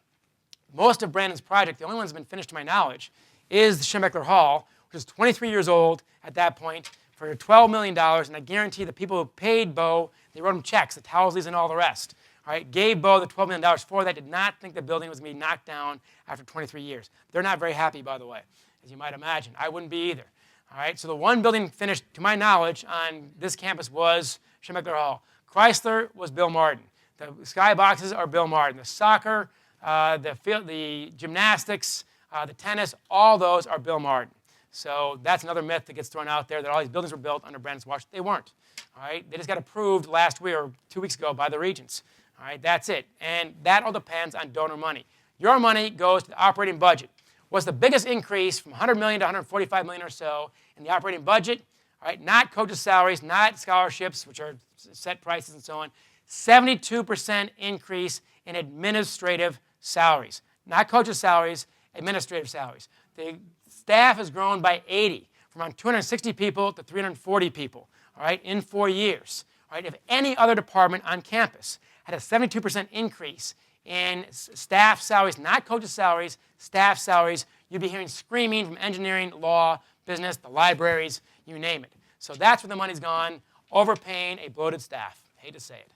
Speaker 2: Most of Brandon's project, the only one that's been finished to my knowledge, is the Schembeckler Hall, which is 23 years old at that point, for $12 million, and I guarantee the people who paid Bo, they wrote him checks, the Towsleys and all the rest, all right, gave Bo the $12 million for that, did not think the building was going to be knocked down after 23 years. They're not very happy, by the way, as you might imagine. I wouldn't be either. All right, so the one building finished, to my knowledge, on this campus was Schembeckler Hall. Chrysler was Bill Martin. The skyboxes are Bill Martin. The soccer, the gymnastics, the tennis, all those are Bill Martin. So that's another myth that gets thrown out there that all these buildings were built under Brandon's watch. They weren't. All right, they just got approved last week or 2 weeks ago by the regents. All right, that's it. And that all depends on donor money. Your money goes to the operating budget. What's the biggest increase from $100 million to $145 million or so in the operating budget? All right, not coaches' salaries, not scholarships, which are set prices and so on. 72% increase in administrative salaries. Not coaches' salaries, administrative salaries. The staff has grown by 80, from around 260 people to 340 people, all right, in 4 years. All right, if any other department on campus had a 72% increase in staff salaries, not coaches' salaries, staff salaries, you'd be hearing screaming from engineering, law, business, the libraries, you name it. So that's where the money's gone, overpaying a bloated staff. Hate to say it,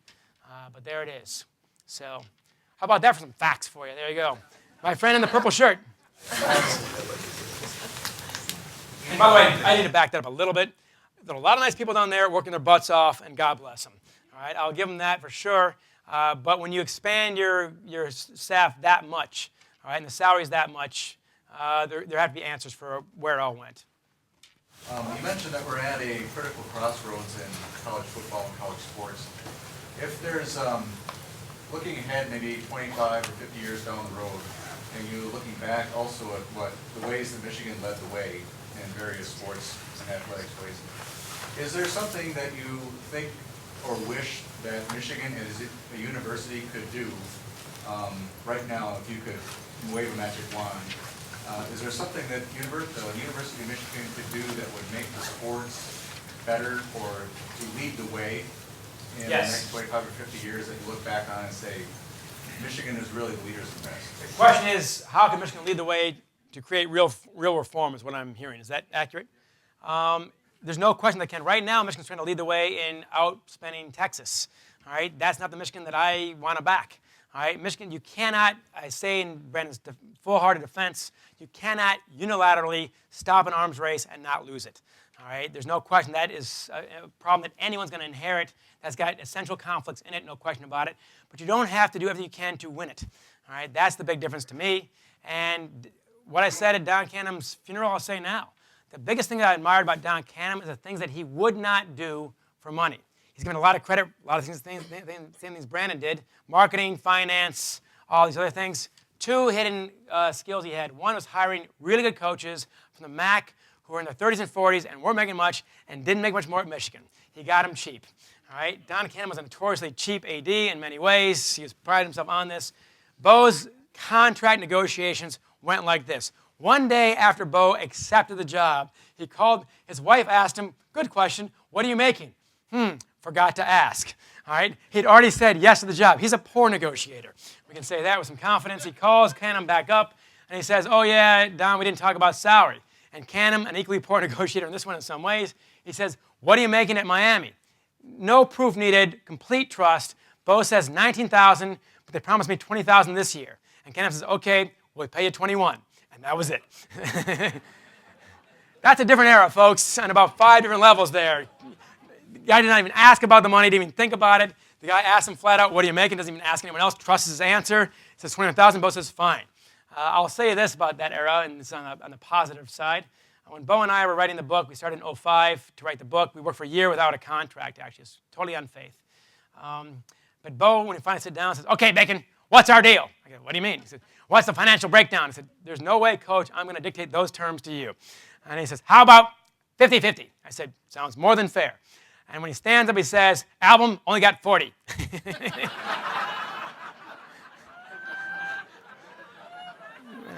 Speaker 2: but there it is. So how about that for some facts for you? There you go. My friend in the purple shirt. And by the way, I need to back that up a little bit. There are a lot of nice people down there working their butts off, and God bless them. All right, I'll give them that for sure. But when you expand your staff that much, all right, and the salaries that much, there have to be answers for where it all went.
Speaker 5: You mentioned that we're at a critical crossroads in college football and college sports. If there's, looking ahead maybe 25 or 50 years down the road, and you looking back also at the ways that Michigan led the way in various sports and athletics ways, is there something that you think or wish that Michigan as a university could do right now, if you could wave a magic wand? Is there something that the University of Michigan could do that would make the sports better or to lead the way in the next 25 or 50 years that you look back on and say, Michigan is really the leaders in this?
Speaker 2: The question is, how can Michigan lead the way to create real reform is what I'm hearing. Is that accurate? There's no question that can. Right now, Michigan's trying to lead the way in outspending Texas. All right, that's not the Michigan that I want to back. All right, Michigan, you cannot, I say in Brandon's full-hearted defense, you cannot unilaterally stop an arms race and not lose it. All right, there's no question that is a problem that anyone's going to inherit. That's got essential conflicts in it, no question about it. But you don't have to do everything you can to win it. All right, that's the big difference to me. And what I said at Don Canham's funeral, I'll say now. The biggest thing that I admired about Don Canham is the things that he would not do for money. He's given a lot of credit, a lot of things, same things Brandon did, marketing, finance, all these other things. Two hidden skills he had. One was hiring really good coaches from the MAC who were in their 30s and 40s and weren't making much and didn't make much more at Michigan. He got them cheap. All right? Don Canham was a notoriously cheap AD in many ways. He prided himself on this. Bo's contract negotiations went like this. One day after Bo accepted the job, he called, his wife asked him, good question, what are you making? Forgot to ask. All right? He'd already said yes to the job. He's a poor negotiator. We can say that with some confidence. He calls Canham back up, and he says, oh yeah, Don, we didn't talk about salary. And Canham, an equally poor negotiator in this one in some ways, he says, what are you making at Miami? No proof needed, complete trust. Bo says $19,000, but they promised me $20,000 this year. And Canham says, okay, we'll pay you $21,000. And that was it. That's a different era, folks, on about 5 different levels there. The guy did not even ask about the money, didn't even think about it. The guy asked him flat out, what are you making? Doesn't even ask anyone else, trusts his answer. He says $21,000, Bo says, fine. I'll say this about that era, and it's on the positive side. When Bo and I were writing the book, we started in 2005 to write the book. We worked for a year without a contract, actually. It's totally on faith. But Bo, when he finally sat down, says, okay, Bacon, what's our deal? I go, what do you mean? He said, what's the financial breakdown? I said, there's no way, Coach, I'm going to dictate those terms to you. And he says, how about 50-50? I said, sounds more than fair. And when he stands up, he says, album, only got 40.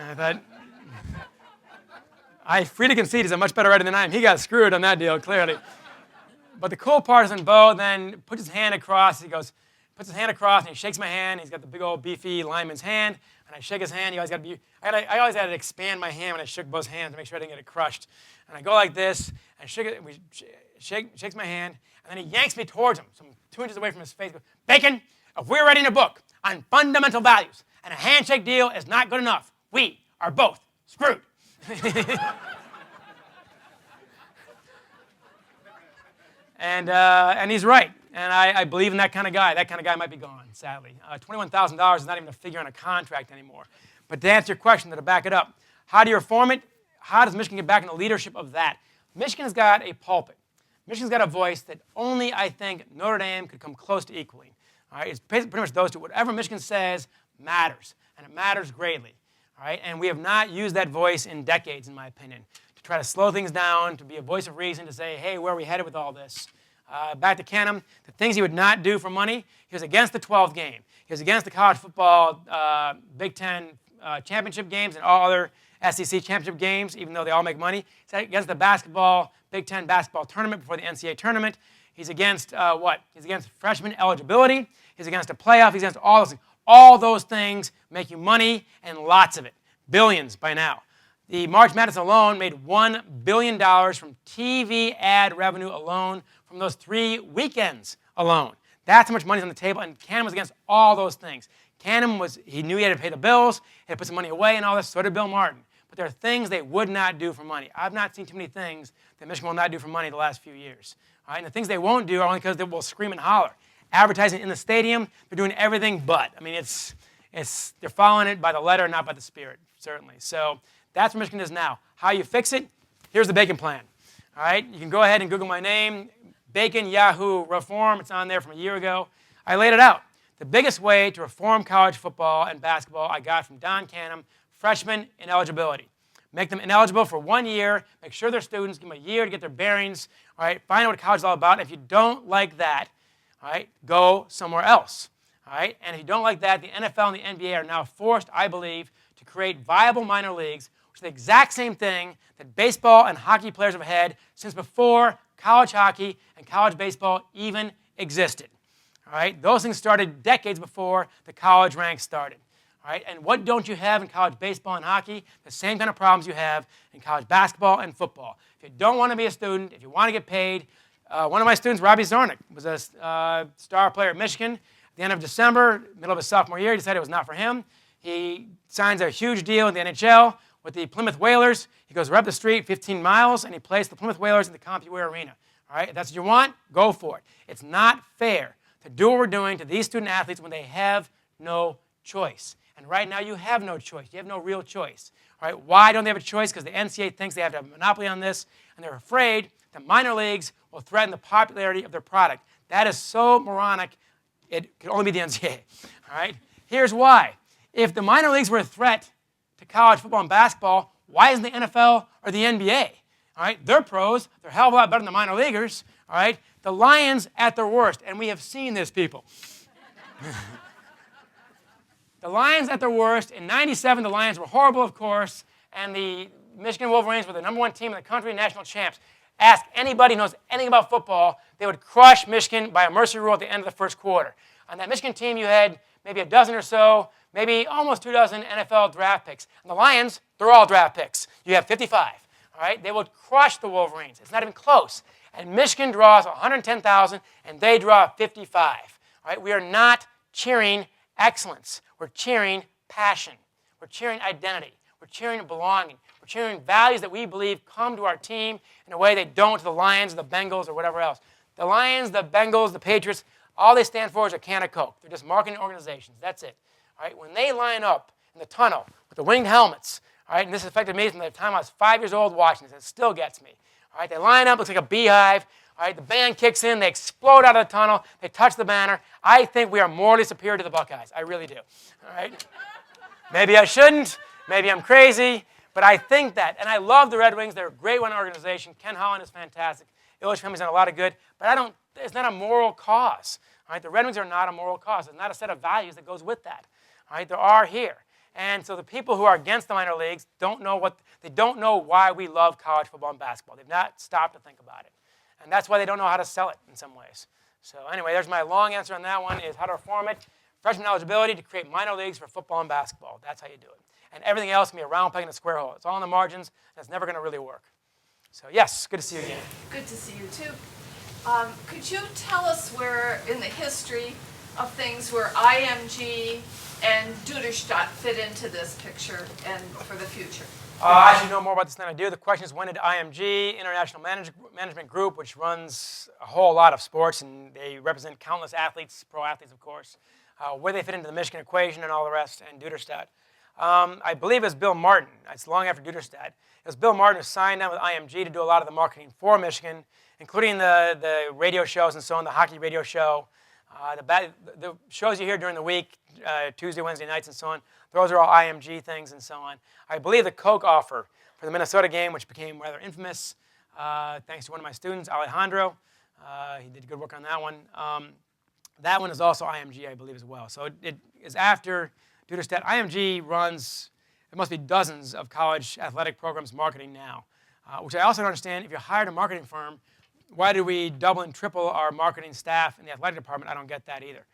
Speaker 2: I thought, I freely concede he's a much better writer than I am. He got screwed on that deal, clearly. But the cool part is when Bo then puts his hand across, puts his hand across and he shakes my hand. He's got the big old beefy lineman's hand, and I shake his hand. I always had to expand my hand when I shook Bo's hand to make sure I didn't get it crushed. And I go like this, and shakes my hand, and then he yanks me towards him, so I'm 2 inches away from his face. He goes, Bacon, if we're writing a book on fundamental values and a handshake deal is not good enough, we are both screwed. And he's right. And I believe in that kind of guy. That kind of guy might be gone, sadly. $21,000 is not even a figure on a contract anymore. But to answer your question, to back it up, how do you reform it? How does Michigan get back in the leadership of that? Michigan's got a pulpit. Michigan's got a voice that only, I think, Notre Dame could come close to equaling. All right? It's pretty much those two. Whatever Michigan says matters, and it matters greatly. All right? And we have not used that voice in decades, in my opinion, to try to slow things down, to be a voice of reason, to say, hey, where are we headed with all this? Back to Canham, the things he would not do for money, he was against the 12th game. He was against the college football Big Ten championship games and all other SEC championship games, even though they all make money. He's against the basketball, Big Ten basketball tournament before the NCAA tournament. He's against what? He's against freshman eligibility. He's against a playoff. He's against all those things. All those things make you money, and lots of it. Billions by now. The March Madness alone made $1 billion from TV ad revenue alone from those 3 weekends alone. That's how much money's on the table, and Canham was against all those things. Canham he knew he had to pay the bills, he had to put some money away and all this, so did Bill Martin. But there are things they would not do for money. I've not seen too many things that Michigan will not do for money the last few years. All right? And the things they won't do are only because they will scream and holler. Advertising in the stadium, they're doing everything but. I mean, they're following it by the letter, not by the spirit, certainly. So that's where Michigan is now. How you fix it? Here's the Bacon plan. All right? You can go ahead and Google my name, Bacon Yahoo Reform. It's on there from a year ago. I laid it out. The biggest way to reform college football and basketball I got from Don Canham, freshman ineligibility. Make them ineligible for 1 year. Make sure they're students. Give them a year to get their bearings. All right? Find out what college is all about. If you don't like that, all right, go somewhere else. All right? And if you don't like that, the NFL and the NBA are now forced, I believe, to create viable minor leagues, which is the exact same thing that baseball and hockey players have had since before college hockey and college baseball even existed. All right? Those things started decades before the college ranks started. All right? And what don't you have in college baseball and hockey? The same kind of problems you have in college basketball and football. If you don't want to be a student, if you want to get paid, one of my students, Robbie Zornick, was a star player at Michigan. At the end of December, middle of his sophomore year, he decided it was not for him. He signs a huge deal in the NHL with the Plymouth Whalers. He goes right up the street, 15 miles, and he plays the Plymouth Whalers in the CompuWare Arena. All right? If that's what you want, go for it. It's not fair to do what we're doing to these student athletes when they have no choice. And right now, you have no choice. You have no real choice. All right? Why don't they have a choice? Because the NCAA thinks they have to have a monopoly on this, and they're afraid that minor leagues will threaten the popularity of their product. That is so moronic, it could only be the NCAA. All right? Here's why. If the minor leagues were a threat to college football and basketball, why isn't the NFL or the NBA? All right? They're pros. They're a hell of a lot better than the minor leaguers. All right? The Lions at their worst, and we have seen this, people. The Lions at their worst. In '97, the Lions were horrible, of course, and the Michigan Wolverines were the #1 team in the country, national champs. Ask anybody who knows anything about football, they would crush Michigan by a mercy rule at the end of the first quarter. On that Michigan team, you had maybe a dozen or so, maybe almost 2 dozen NFL draft picks. And the Lions, they're all draft picks. You have 55. All right? They would crush the Wolverines. It's not even close. And Michigan draws 110,000, and they draw 55. All right? We are not cheering excellence. We're cheering passion. We're cheering identity. We're cheering belonging. We're cheering values that we believe come to our team in a way they don't to the Lions, the Bengals, or whatever else. The Lions, the Bengals, the Patriots, all they stand for is a can of Coke. They're just marketing organizations. That's it. All right? When they line up in the tunnel with the winged helmets, all right, and this affected me from the time I was 5 years old watching this. It still gets me. All right? They line up, looks like a beehive. All right? The band kicks in. They explode out of the tunnel. They touch the banner. I think we are morally superior to the Buckeyes. I really do. All right? Maybe I shouldn't. Maybe I'm crazy. But I think that. And I love the Red Wings. They're a great one organization. Ken Holland is fantastic. Illich family's done a lot of good. But it's not a moral cause. All right? The Red Wings are not a moral cause. There's not a set of values that goes with that. All right? There are here. And so the people who are against the minor leagues don't know why we love college football and basketball. They've not stopped to think about it. And that's why they don't know how to sell it in some ways. So anyway, there's my long answer on that one, is how to reform it. Freshman eligibility to create minor leagues for football and basketball. That's how you do it. And everything else can be a round peg in a square hole. It's all in the margins, and it's never going to really work. So yes, good to see you again.
Speaker 6: Good to see you too. Could you tell us where, in the history of things, where IMG and Duderstadt fit into this picture and for the future?
Speaker 2: I should know more about this than I do. The question is, when did IMG, International Management Group, which runs a whole lot of sports, and they represent countless athletes, pro athletes, of course, where they fit into the Michigan equation and all the rest, and Duderstadt. I believe it was Bill Martin. It's long after Duderstadt. It was Bill Martin who signed on with IMG to do a lot of the marketing for Michigan, including the radio shows and so on, the hockey radio show, the shows you hear during the week, Tuesday, Wednesday nights and so on. Those are all IMG things and so on. I believe the Coke offer for the Minnesota game, which became rather infamous, thanks to one of my students, Alejandro. He did good work on that one. That one is also IMG, I believe, as well. So it is after Duderstadt. IMG runs, there must be dozens of college athletic programs marketing now, which I also don't understand. If you hired a marketing firm, why did we double and triple our marketing staff in the athletic department? I don't get that either.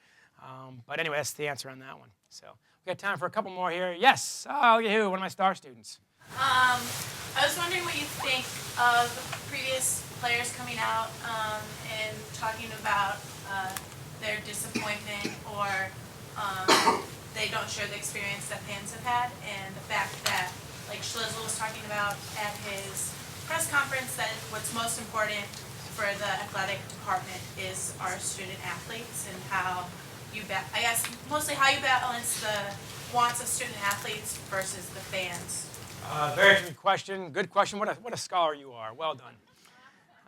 Speaker 2: But anyway, that's the answer on that one. So we got time for a couple more here. Yes, oh, you, one of my star students.
Speaker 7: I was wondering what you think of previous players coming out and talking about their disappointment or they don't share the experience that fans have had, and the fact that, like Schlizzle was talking about at his press conference, that what's most important for the athletic department is our student athletes and how you I guess mostly how you balance the wants of student athletes versus the fans.
Speaker 2: Very good question. Good question. What a scholar you are. Well done.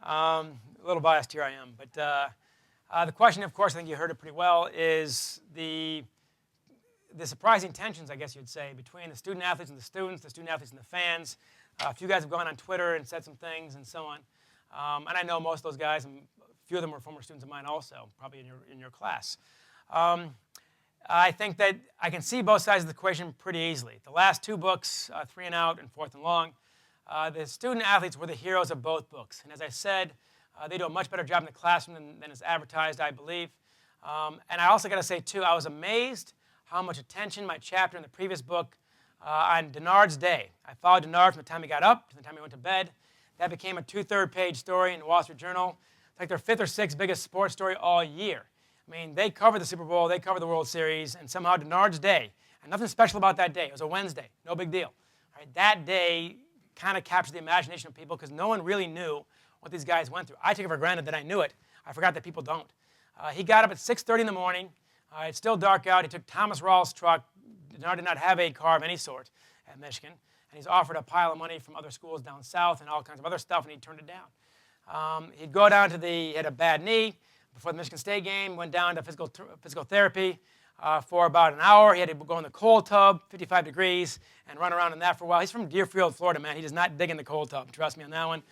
Speaker 2: A little biased here I am, but the question, of course, I think you heard it pretty well, is the surprising tensions, I guess you'd say, between the student athletes and the students, the student athletes and the fans. A few guys have gone on Twitter and said some things and so on. And I know most of those guys, and a few of them were former students of mine also, probably in your class. I think that I can see both sides of the equation pretty easily. The last two books, 3 and Out and 4th and Long, the student athletes were the heroes of both books. And as I said, they do a much better job in the classroom than is advertised, I believe. And I also got to say, too, I was amazed how much attention my chapter in the previous book on Denard's day. I followed Denard from the time he got up to the time he went to bed. That became a 2/3 page story in the Wall Street Journal. It's like their 5th or 6th biggest sports story all year. I mean, they covered the Super Bowl, they covered the World Series, and somehow Denard's day, and nothing special about that day. It was a Wednesday, no big deal. All right, that day kind of captured the imagination of people because no one really knew what these guys went through. I take it for granted that I knew it. I forgot that people don't. He got up at 6:30 in the morning. It's still dark out. He took Thomas Rawls' truck. Denard did not have a car of any sort at Michigan. And he's offered a pile of money from other schools down south and all kinds of other stuff, and he turned it down. He'd go down to he had a bad knee before the Michigan State game, went down to physical therapy for about an hour. He had to go in the cold tub, 55 degrees, and run around in that for a while. He's from Deerfield, Florida, man. He does not dig in the cold tub. Trust me on that one.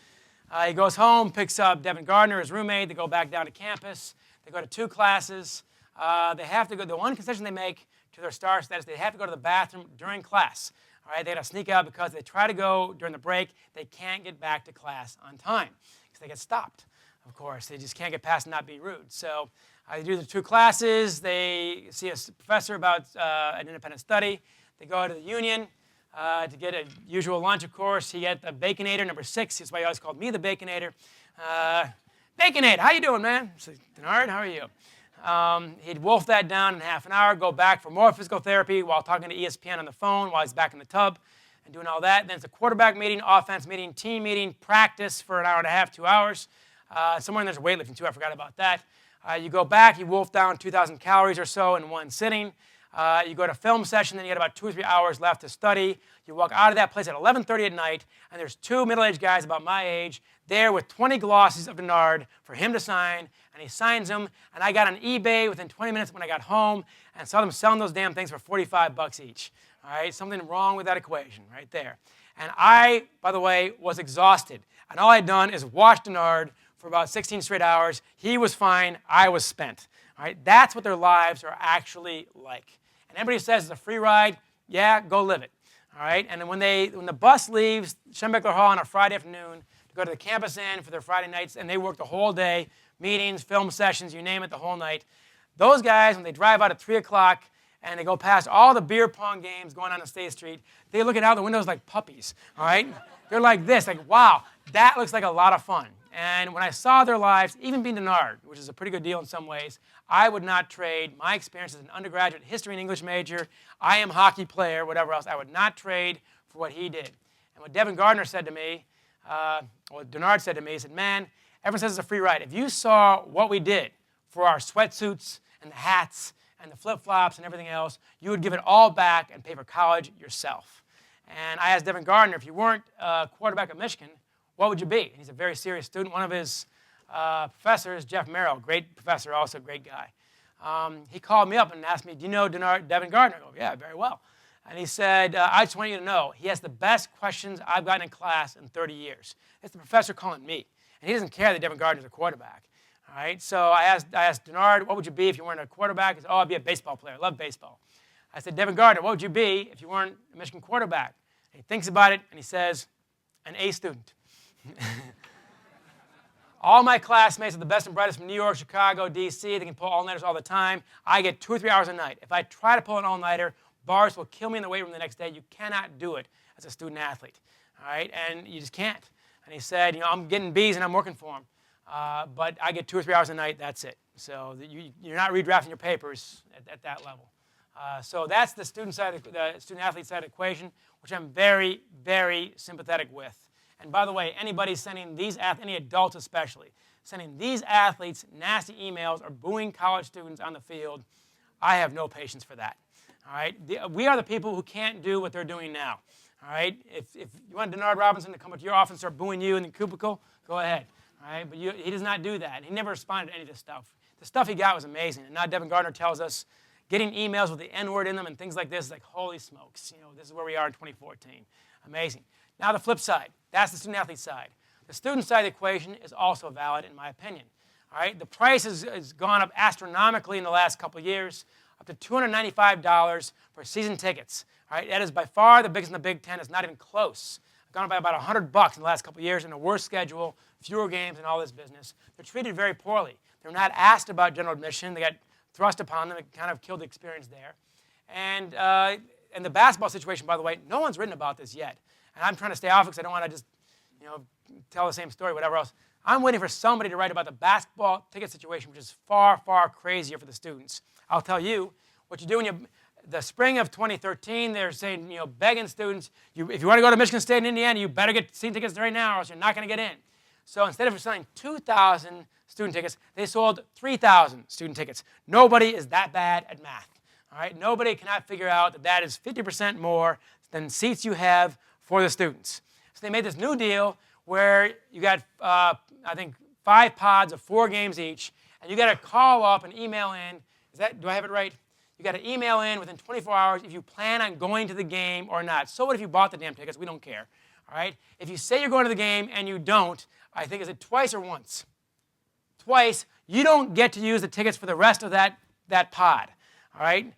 Speaker 2: He goes home, picks up Devin Gardner, his roommate. They go back down to campus. They go to 2 classes. They have to go. The one concession they make to their star status, they have to go to the bathroom during class. All right, they got to sneak out because they try to go during the break. They can't get back to class on time because they get stopped. Of course, they just can't get past and not be rude. So they do the 2 classes. They see a professor about an independent study. They go to the union to get a usual lunch, of course. He get the Baconator, number 6. That's why he always called me the Baconator. Baconator, how you doing, man? I said, Denard, how are you? He'd wolf that down in half an hour, go back for more physical therapy while talking to ESPN on the phone while he's back in the tub and doing all that. Then it's a quarterback meeting, offense meeting, team meeting, practice for an hour and a half, 2 hours. Somewhere in there's weightlifting, too. I forgot about that. You go back, you wolf down 2,000 calories or so in one sitting. You go to film session, then you got about 2 or 3 hours left to study. You walk out of that place at 11:30 at night, and there's 2 middle-aged guys about my age there with 20 glosses of Denard for him to sign, and he signs them. And I got on eBay within 20 minutes when I got home and saw them selling those damn things for $45 each. All right, something wrong with that equation right there. And I, by the way, was exhausted. And all I'd done is watch Denard for about 16 straight hours. He was fine. I was spent. All right, that's what their lives are actually like. And everybody says it's a free ride. Yeah, go live it. All right, and then when the bus leaves Schembechler Hall on a Friday afternoon to go to the campus inn for their Friday nights, and they work the whole day, meetings, film sessions, you name it, the whole night. Those guys, when they drive out at 3 o'clock and they go past all the beer pong games going on State Street, they look out the windows like puppies, all right? They're like this, like, wow, that looks like a lot of fun. And when I saw their lives, even being Denard, which is a pretty good deal in some ways, I would not trade my experience as an undergraduate history and English major, I am hockey player, whatever else, I would not trade for what he did. And what Devin Gardner said to me, what Denard said to me, he said, man, everyone says it's a free ride. If you saw what we did for our sweatsuits and the hats and the flip-flops and everything else, you would give it all back and pay for college yourself. And I asked Devin Gardner, if you weren't a quarterback at Michigan, what would you be? And he's a very serious student. One of his professors, Jeff Merrill, great professor, also great guy. He called me up and asked me, do you know Devin Gardner? I go, yeah, very well. And he said, I just want you to know, he has the best questions I've gotten in class in 30 years. It's the professor calling me. And he doesn't care that Devin Gardner's a quarterback. All right, so I asked Denard, what would you be if you weren't a quarterback? He said, oh, I'd be a baseball player. I love baseball. I said, Devin Gardner, what would you be if you weren't a Michigan quarterback? And he thinks about it, and he says, an A student. All my classmates are the best and brightest from New York, Chicago, D.C. They can pull all-nighters all the time. I get 2 or 3 hours a night. If I try to pull an all-nighter, bars will kill me in the weight room the next day. You cannot do it as a student athlete, all right? And you just can't. And he said, you know, I'm getting B's and I'm working for them. But I get 2 or 3 hours a night, that's it. So you're not redrafting your papers at that level. So that's the student athlete side of the equation, which I'm very, very sympathetic with. And by the way, anybody sending these any adults especially, sending these athletes nasty emails or booing college students on the field, I have no patience for that. All right, we are the people who can't do what they're doing now. All right, if you want Denard Robinson to come up to your office and start booing you in the cubicle, go ahead. All right, but he does not do that. He never responded to any of this stuff. The stuff he got was amazing. And now Devin Gardner tells us getting emails with the N-word in them and things like this is like, holy smokes, you know, this is where we are in 2014. Amazing. Now the flip side, that's the student-athlete side. The student side of the equation is also valid, in my opinion. All right, the price has gone up astronomically in the last couple of years, up to $295 for season tickets. All right, that is by far the biggest in the Big Ten. It's not even close. It's gone up by about $100 in the last couple of years, and a worse schedule, fewer games, and all this business. They're treated very poorly. They're not asked about general admission. They got thrust upon them. It kind of killed the experience there. And the basketball situation, by the way, no one's written about this yet. And I'm trying to stay off it because I don't want to just, you know, tell the same story, whatever else. I'm waiting for somebody to write about the basketball ticket situation, which is far, far crazier for the students. I'll tell you what you do when the spring of 2013, they're saying, you know, begging students, if you want to go to Michigan State and Indiana, you better get season tickets right now or else you're not going to get in. So instead of selling 2,000 student tickets, they sold 3,000 student tickets. Nobody is that bad at math. All right? Nobody cannot figure out that that is 50% more than seats you have for the students. So they made this new deal where you got, I think, 5 pods of 4 games each, and you got to call up and email in. Do I have it right? You got to email in within 24 hours if you plan on going to the game or not. So what if you bought the damn tickets? We don't care. All right? If you say you're going to the game and you don't, I think, is it twice or once? Twice, you don't get to use the tickets for the rest of that pod. All right?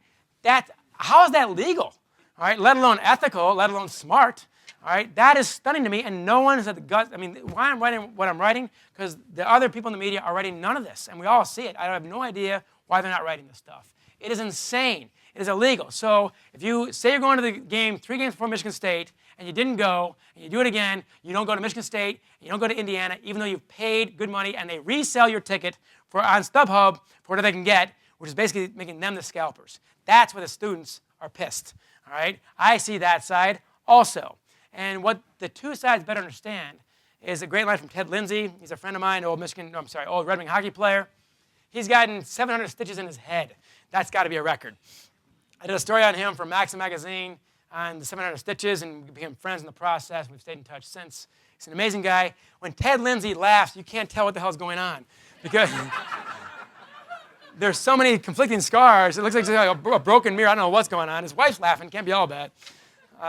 Speaker 2: How is that legal? All right? Let alone ethical, let alone smart. All right? That is stunning to me, and no one has had the guts. I mean, why I'm writing what I'm writing? Because the other people in the media are writing none of this, and we all see it. I have no idea why they're not writing this stuff. It is insane. It is illegal. So if you say you're going to the game 3 games before Michigan State, and you didn't go, and you do it again, you don't go to Michigan State, and you don't go to Indiana, even though you've paid good money, and they resell your ticket on StubHub for what they can get, which is basically making them the scalpers. That's where the students are pissed. All right? I see that side also. And what the two sides better understand is a great line from Ted Lindsay. He's a friend of mine, old Red Wing hockey player. He's gotten 700 stitches in his head. That's got to be a record. I did a story on him for Maxim magazine on the 700 stitches, and we became friends in the process, and we've stayed in touch since. He's an amazing guy. When Ted Lindsay laughs, you can't tell what the hell's going on because there's so many conflicting scars. It looks like a broken mirror. I don't know what's going on. His wife's laughing. Can't be all bad. But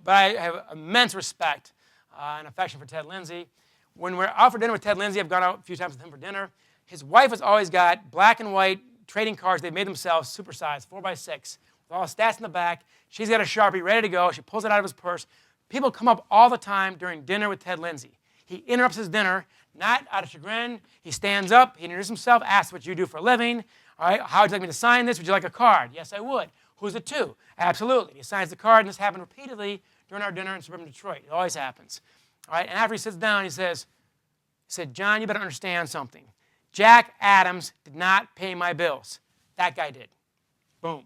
Speaker 2: I have immense respect and affection for Ted Lindsay. When we're out for dinner with Ted Lindsay, I've gone out a few times with him for dinner. His wife has always got black and white trading cards they made themselves, supersized, 4x6, with all the stats in the back. She's got a Sharpie ready to go. She pulls it out of his purse. People come up all the time during dinner with Ted Lindsay. He interrupts his dinner, not out of chagrin. He stands up, he introduces himself, asks what you do for a living. All right, how would you like me to sign this? Would you like a card? Yes, I would. Who's it to? Absolutely. He signs the card, and this happened repeatedly during our dinner in suburban Detroit. It always happens. All right, and after he sits down, he said, John, you better understand something. Jack Adams did not pay my bills. That guy did. Boom.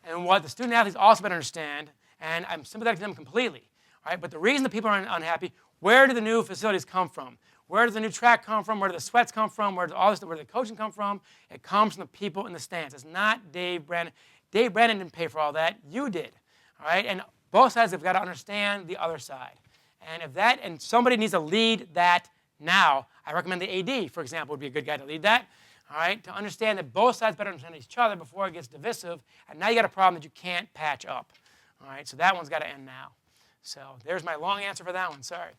Speaker 2: And what the student athletes also better understand, and I'm sympathetic to them completely, all right, but the reason that people are unhappy, where do the new facilities come from? Where does the new track come from? Where do the sweats come from? Where does where the coaching come from? It comes from the people in the stands. It's not Dave Brandon. Dave Brandon didn't pay for all that. You did. All right? And both sides have got to understand the other side. And somebody needs to lead that now. I recommend the AD, for example, would be a good guy to lead that. All right? To understand that both sides better understand each other before it gets divisive. And now you got a problem that you can't patch up. All right? So that one's got to end now. So there's my long answer for that one. Sorry.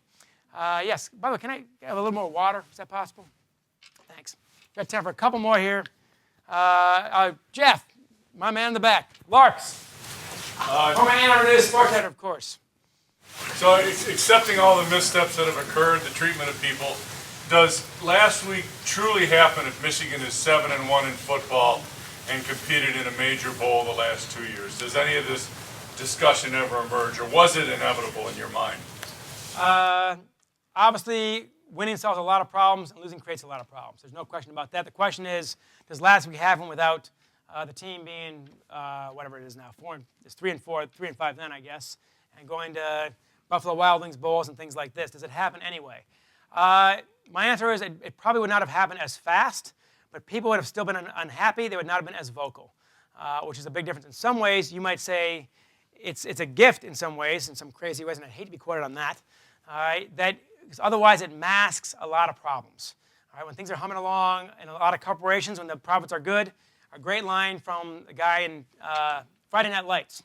Speaker 2: Yes. By the way, can I have a little more water? Is that possible? Thanks. Got time for a couple more here. Jeff, my man in the back. Larks. Former amateur sports editor, of course.
Speaker 8: So accepting all the missteps that have occurred, the treatment of people, does last week truly happen if Michigan is 7-1 in football and competed in a major bowl the last 2 years? Does any of this discussion ever emerge, or was it inevitable in your mind?
Speaker 2: Obviously, winning solves a lot of problems, and losing creates a lot of problems. There's no question about that. The question is, does last week happen without the team being whatever it is now? It's 3-4, 3-5 then, I guess, and going to Buffalo Wild Wings bowls and things like this. Does it happen anyway? My answer is it probably would not have happened as fast, but people would have still been unhappy. They would not have been as vocal, which is a big difference. In some ways, you might say it's a gift in some ways, in some crazy ways, and I hate to be quoted on that. All right, because otherwise it masks a lot of problems. All right, when things are humming along in a lot of corporations, when the profits are good, a great line from a guy in Friday Night Lights.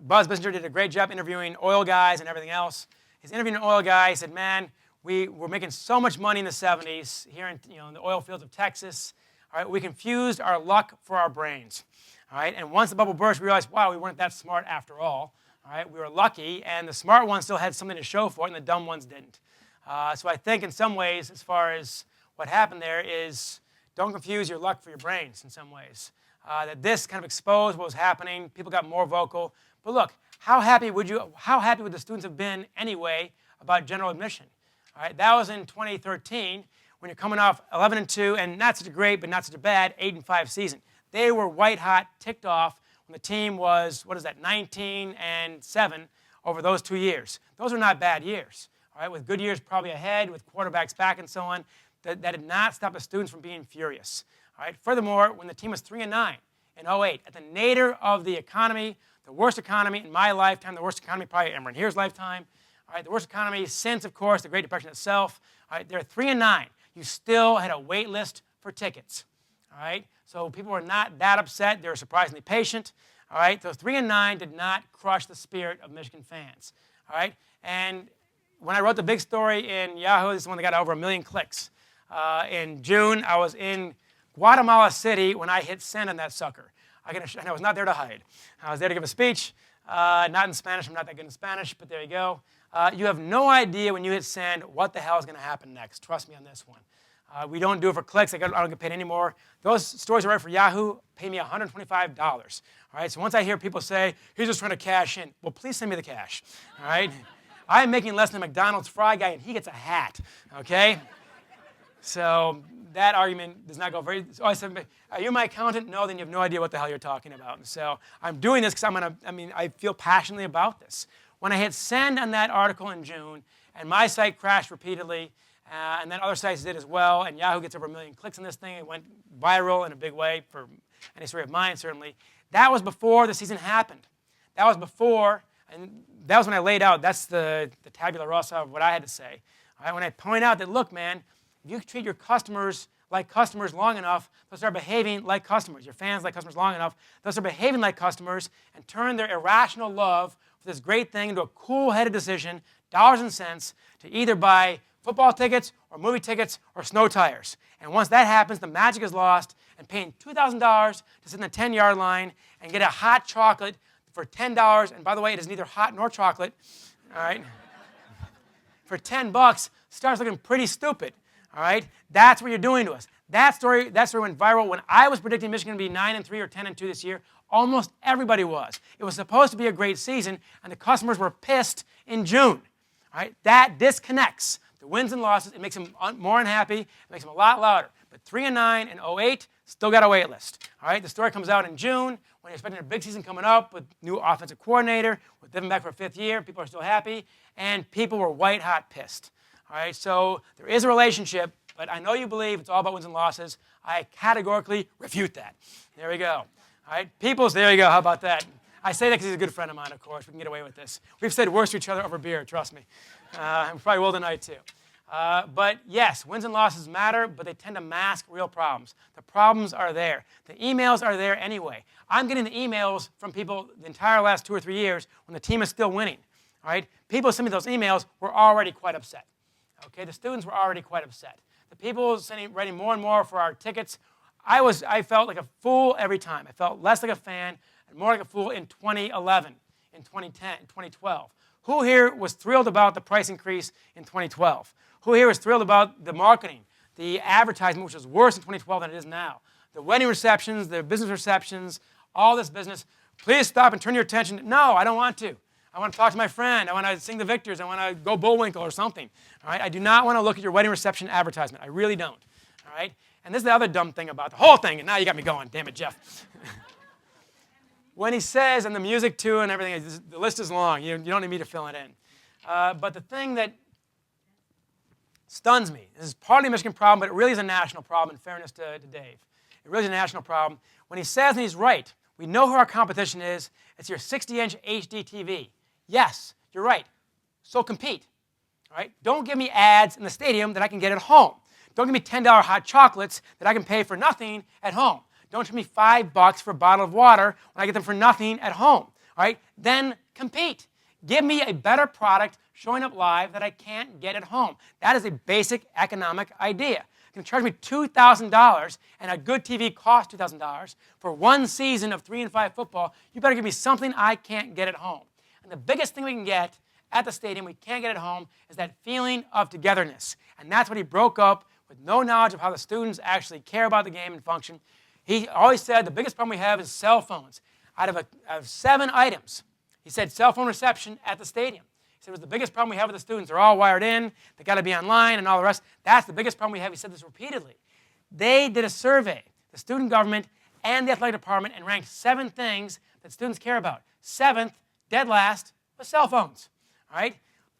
Speaker 2: Buzz Bissinger did a great job interviewing oil guys and everything else. He's interviewing an oil guy. He said, man, we were making so much money in the 70s here in the oil fields of Texas. All right, we confused our luck for our brains. All right, and once the bubble burst, we realized, wow, we weren't that smart after all. All right, we were lucky, and the smart ones still had something to show for it, and the dumb ones didn't. So I think in some ways, as far as what happened there is, don't confuse your luck for your brains in some ways. That this kind of exposed what was happening. People got more vocal. But look, how happy would the students have been anyway about general admission? All right, that was in 2013 when you're coming off 11-2 and not such a great but not such a bad 8-5 season. They were white hot, ticked off. The team was, 19-7 over those 2 years. Those are not bad years, all right, with good years probably ahead, with quarterbacks back and so on. That did not stop the students from being furious. All right. Furthermore, when the team was 3-9 in 2008, at the nadir of the economy, the worst economy in my lifetime, the worst economy probably in Emran Here's lifetime, all right, the worst economy since, of course, the Great Depression itself. All right, they're 3-9. You still had a wait list for tickets. All right. So people were not that upset. They were surprisingly patient. All right. So 3-9 did not crush the spirit of Michigan fans. All right. And when I wrote the big story in Yahoo, this is one that got over 1 million clicks. In June, I was in Guatemala City when I hit send on that sucker. And I was not there to hide. I was there to give a speech, not in Spanish. I'm not that good in Spanish, but there you go. You have no idea when you hit send what the hell is going to happen next. Trust me on this one. We don't do it for clicks. I don't get paid anymore. Those stories I write for Yahoo pay me $125. All right. So once I hear people say, he's just trying to cash in, well, please send me the cash. All right. I'm making less than a McDonald's fry guy, and he gets a hat. Okay. So that argument does not go very. So I said, are you my accountant? No, then you have no idea what the hell you're talking about. And so I'm doing this because I feel passionately about this. When I hit send on that article in June, and my site crashed repeatedly. And then other sites did as well, and Yahoo gets over 1 million clicks on this thing. It went viral in a big way for any story of mine, certainly. That was before the season happened. That was before, and that was when I laid out, that's the tabula rasa of what I had to say. All right, when I point out that, look, man, if you treat your customers like customers long enough, they'll start behaving like customers. Your fans like customers long enough, they'll start behaving like customers and turn their irrational love for this great thing into a cool-headed decision, dollars and cents, to either buy football tickets or movie tickets or snow tires. And once that happens, the magic is lost, and paying $2,000 to sit in the 10-yard line and get a hot chocolate for $10, and by the way, it is neither hot nor chocolate, all right, for $10 starts looking pretty stupid. All right? That's what you're doing to us. That story went viral when I was predicting Michigan to be 9-3 or 10-2 this year. Almost everybody was. It was supposed to be a great season, and the customers were pissed in June. All right? That disconnects the wins and losses. It makes them more unhappy. It makes them a lot louder. But 3-9 and 08 still got a wait list. All right? The story comes out in June when you're expecting a big season coming up with new offensive coordinator, with Devin back for a 5th year. People are still happy, and people were white hot pissed. All right? So there is a relationship, but I know you believe it's all about wins and losses. I categorically refute that. There we go. All right? Peoples, there you go. How about that? I say that because he's a good friend of mine, of course. We can get away with this. We've said worse to each other over beer, trust me. And we probably will tonight, too. But yes, wins and losses matter, but they tend to mask real problems. The problems are there. The emails are there anyway. I'm getting the emails from people the entire last 2 or 3 years when the team is still winning. All right? People sending me those emails were already quite upset. Okay? The students were already quite upset. The people writing more and more for our tickets, I felt like a fool every time. I felt less like a fan and more like a fool in 2011, in 2010, in 2012. Who here was thrilled about the price increase in 2012? Who here was thrilled about the marketing, the advertisement, which was worse in 2012 than it is now? The wedding receptions, the business receptions, all this business. Please stop and turn your attention. No, I don't want to. I want to talk to my friend. I want to sing the victors. I want to go Bullwinkle or something. All right? I do not want to look at your wedding reception advertisement. I really don't. All right? And this is the other dumb thing about the whole thing, and now you got me going. Damn it, Jeff. When he says, and the music too and everything, the list is long. You don't need me to fill it in. But the thing that stuns me, this is partly a Michigan problem, but it really is a national problem, in fairness to Dave. It really is a national problem. When he says, and he's right, we know who our competition is. It's your 60-inch HD TV. Yes, you're right. So compete. All right? Don't give me ads in the stadium that I can get at home. Don't give me $10 hot chocolates that I can pay for nothing at home. Don't give me $5 for a bottle of water when I get them for nothing at home. All right? Then compete. Give me a better product showing up live that I can't get at home. That is a basic economic idea. You can charge me $2,000, and a good TV costs $2,000 for one season of 3 and 5 football. You better give me something I can't get at home. And the biggest thing we can get at the stadium, we can't get at home, is that feeling of togetherness. And that's what he broke up with no knowledge of how the students actually care about the game and function. He always said the biggest problem we have is cell phones. Out of 7 items, he said cell phone reception at the stadium. He said it was the biggest problem we have with the students. They're all wired in. They got to be online and all the rest. That's the biggest problem we have. He said this repeatedly. They did a survey, the student government and the athletic department, and ranked 7 things that students care about. 7th, dead last, was cell phones. All right?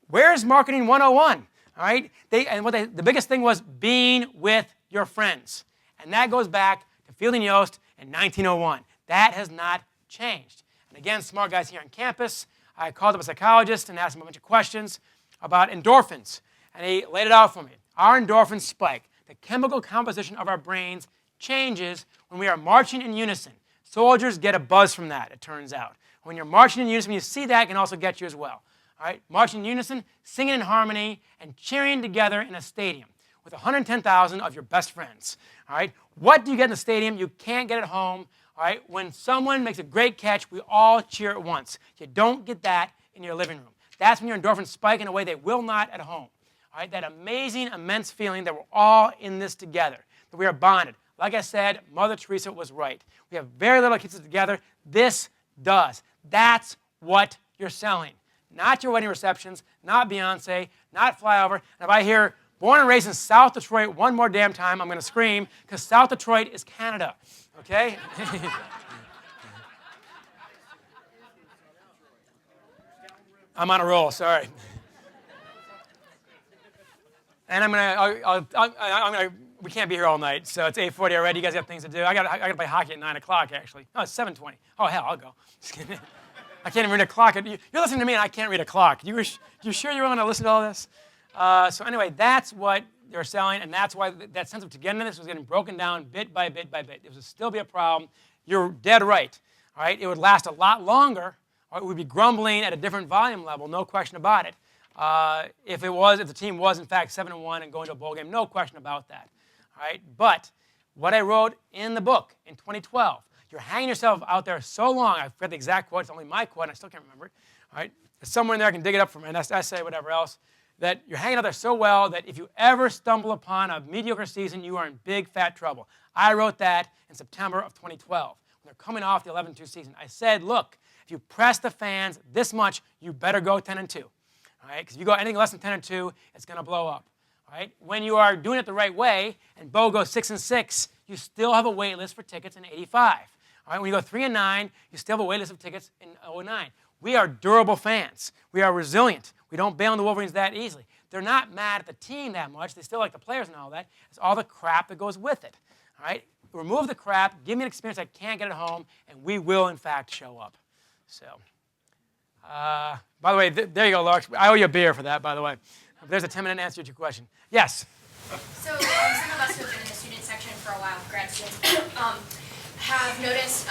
Speaker 2: Where's marketing 101? All right? The biggest thing was being with your friends. And that goes back to Fielding Yost in 1901. That has not changed. And again, smart guys here on campus, I called up a psychologist and asked him a bunch of questions about endorphins. And he laid it out for me. Our endorphins spike. The chemical composition of our brains changes when we are marching in unison. Soldiers get a buzz from that, it turns out. When you're marching in unison, when you see that, it can also get you as well. All right? Marching in unison, singing in harmony, and cheering together in a stadium with 110,000 of your best friends. All right? What do you get in the stadium you can't get at home? All right? When someone makes a great catch, we all cheer at once. You don't get that in your living room. That's when your endorphins spike in a way they will not at home. All right? That amazing, immense feeling that we're all in this together, that we are bonded. Like I said, Mother Teresa was right. We have very little kids together. This does. That's what you're selling. Not your wedding receptions, not Beyonce, not Flyover. And if I hear born and raised in South Detroit one more damn time, I'm going to scream, because South Detroit is Canada. Okay? I'm on a roll, sorry. And we can't be here all night, so it's 8:40 already. You guys got things to do. I got to play hockey at 9 o'clock, actually. No, it's 7:20. Oh, hell, I'll go. Just kidding. I can't even read a clock. You're listening to me, and I can't read a clock. You sure you want to listen to all this? So anyway, that's what they're selling, and that's why that sense of togetherness was getting broken down bit by bit by bit. It would still be a problem. You're dead right. All right, it would last a lot longer. Or it would be grumbling at a different volume level, no question about it. If the team was in fact 7-1 and going to a bowl game, no question about that. All right, but what I wrote in the book in 2012, you're hanging yourself out there so long. I forget the exact quote. It's only my quote, and I still can't remember it. All right, somewhere in there I can dig it up from an essay, whatever else. that you're hanging out there so well that if you ever stumble upon a mediocre season, you are in big, fat trouble. I wrote that in September of 2012 when they're coming off the 11-2 season. I said, look, if you press the fans this much, you better go 10-2. All right? Because if you go anything less than 10-2, it's going to blow up. All right? When you are doing it the right way, and Bo goes 6-6, you still have a wait list for tickets in '85. All right? When you go 3-9, you still have a wait list of tickets in '09. We are durable fans. We are resilient. We don't bail on the Wolverines that easily. They're not mad at the team that much. They still like the players and all that. It's all the crap that goes with it. All right? Remove the crap. Give me an experience I can't get at home, and we will, in fact, show up. So, by the way, there you go, Lark. I owe you a beer for that, by the way. There's a 10-minute answer to your question. Yes?
Speaker 9: So some of us who have been in the student section for a while, grad students, have noticed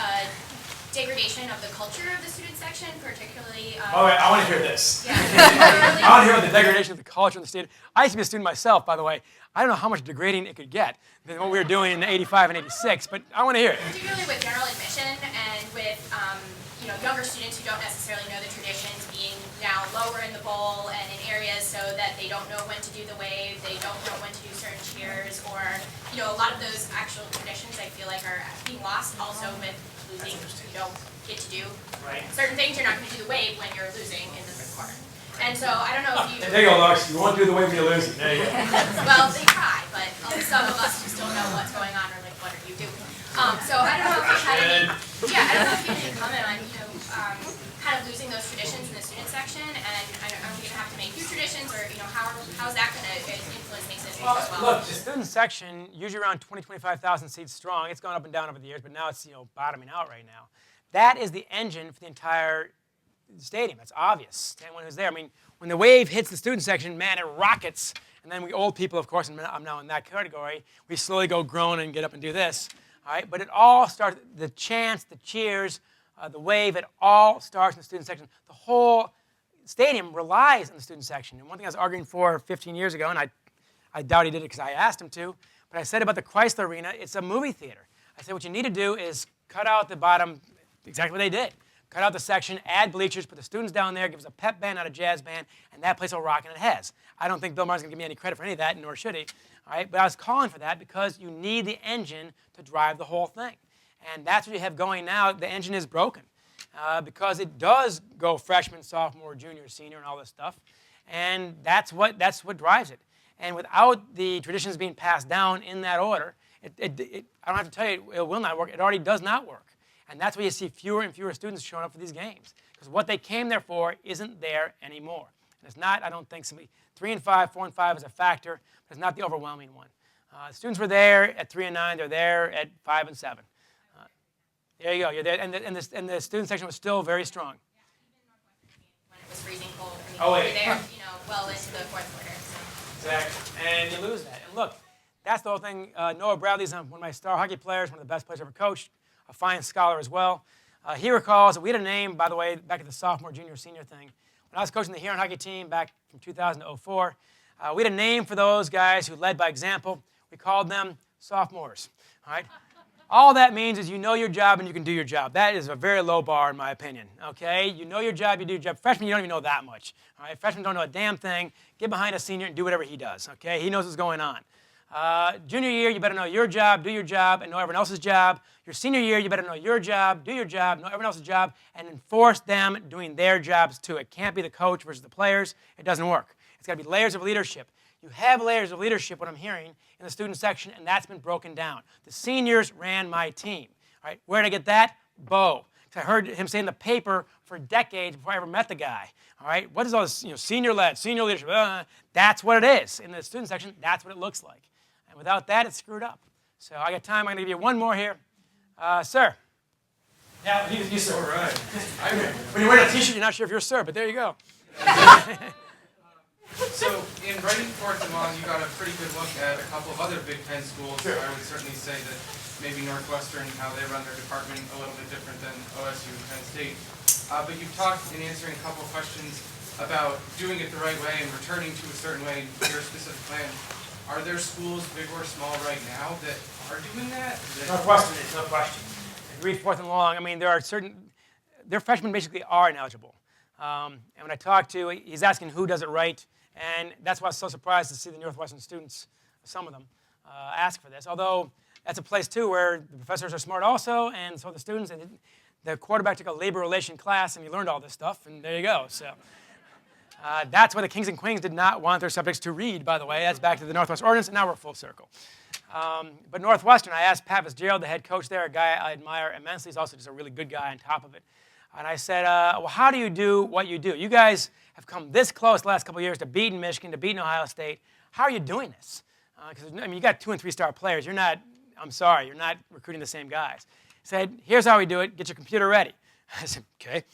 Speaker 9: degradation of the culture of the student section, particularly...
Speaker 2: Oh, wait, I want to hear this.
Speaker 9: Yeah.
Speaker 2: I want to hear about the degradation of the culture in the student. I used to be a student myself, by the way. I don't know how much degrading it could get than what we were doing in '85 and '86, but I want to hear it.
Speaker 9: Particularly with general admission and with younger students who don't necessarily know the traditions being now lower in the bowl and in areas so that they don't know when to do the wave, they don't know when to do certain cheers, or a lot of those actual traditions I feel like are being lost also with losing. You don't get to do certain things. You're not going to do the wave when you're losing in the third quarter. And so I don't know if you...
Speaker 2: There you go, Lux. You won't do the wave when you're losing. There you go.
Speaker 9: Well, they try, but some of us just don't know what's going on or like, what are you doing? So I don't know if you had any... Yeah, I don't know if you had any comment on, kind of losing those traditions in the student section, and are we going to have to make new traditions, or how's that going to influence things this week as well?
Speaker 2: Look, the student section, usually around 25,000 seats strong. It's gone up and down over the years, but now it's bottoming out right now. That is the engine for the entire stadium. That's obvious to anyone who's there. I mean, when the wave hits the student section, man, it rockets. And then we old people, of course, and I'm now in that category, we slowly go groan and get up and do this. All right? But it all starts, the chants, the cheers, the wave, it all starts in the student section. The whole stadium relies on the student section. And one thing I was arguing for 15 years ago, and I doubt he did it because I asked him to, but I said about the Chrysler Arena, it's a movie theater. I said what you need to do is cut out the bottom, exactly what they did. Cut out the section, add bleachers, put the students down there, give us a pep band, not a jazz band, and that place will rock, and it has. I don't think Bill Maher's going to give me any credit for any of that, nor should he. All right? But I was calling for that because you need the engine to drive the whole thing. And that's what you have going now. The engine is broken because it does go freshman, sophomore, junior, senior, and all this stuff. And that's what drives it. And without the traditions being passed down in that order, I don't have to tell you it will not work. It already does not work. And that's why you see fewer and fewer students showing up for these games. Because what they came there for isn't there anymore. And it's not, I don't think, 3 and 5, 4 and 5 is a factor, but it's not the overwhelming one. Students were there at 3 and 9. They're there at 5 and 7. There you go. You're there. And the student section was still very strong.
Speaker 9: When it was freezing cold. I mean,
Speaker 2: Oh, wait.
Speaker 9: we were there, well into the fourth quarter. So.
Speaker 2: Exactly. And you lose that. And look, that's the whole thing. Noah Bradley's one of my star hockey players, one of the best players I ever coached. A fine scholar as well. He recalls that we had a name, by the way, back at the sophomore, junior, senior thing. When I was coaching the Huron hockey team back from 2000 to 2004, we had a name for those guys who led by example. We called them sophomores. All right? All that means is you know your job and you can do your job. That is a very low bar in my opinion. Okay? You know your job, you do your job. Freshmen, you don't even know that much. All right? Freshmen don't know a damn thing. Get behind a senior and do whatever he does. Okay? He knows what's going on. Junior year, you better know your job, do your job, and know everyone else's job. Your senior year, you better know your job, do your job, know everyone else's job, and enforce them doing their jobs too. It can't be the coach versus the players. It doesn't work. It's got to be layers of leadership. You have layers of leadership, what I'm hearing, in the student section, and that's been broken down. The seniors ran my team. All right, where did I get that? Bo. I heard him say in the paper for decades before I ever met the guy. All right, what is all this, senior-led, senior leadership? That's what it is. In the student section, that's what it looks like. And without that, it's screwed up. So I got time. I'm going to give you one more here. Sir. Yeah, you sir. All right. When you're wearing a T-shirt, you're not sure if you're a sir, but there you go.
Speaker 10: So in writing Fourth and Long, you got a pretty good look at a couple of other Big Ten schools. Sure. I would certainly say that maybe Northwestern, how they run their department, a little bit different than OSU and Penn State. But you've talked in answering a couple of questions about doing it the right way and returning to a certain way in your specific plan. Are there schools, big or small, right now that are doing that?
Speaker 2: Northwestern is no question. If you read Fourth and Long, I mean, there are their freshmen basically are ineligible. And when I talk to, he's asking who does it right, And that's why I was so surprised to see the Northwestern students, some of them, ask for this. Although that's a place, too, where the professors are smart also, and so are the students. And the quarterback took a labor relation class, and he learned all this stuff, and there you go. So that's why the kings and queens did not want their subjects to read, by the way. That's back to the Northwest Ordinance, and now we're full circle. But Northwestern, I asked Pat Fitzgerald, the head coach there, a guy I admire immensely. He's also just a really good guy on top of it. And I said, well, how do you do what you do? You guys have come this close the last couple of years to beating Michigan, to beating Ohio State. How are you doing this? Because, I mean, you got 2- and 3-star players. You're not, I'm sorry, you're not recruiting the same guys. He said, here's how we do it. Get your computer ready. I said, okay.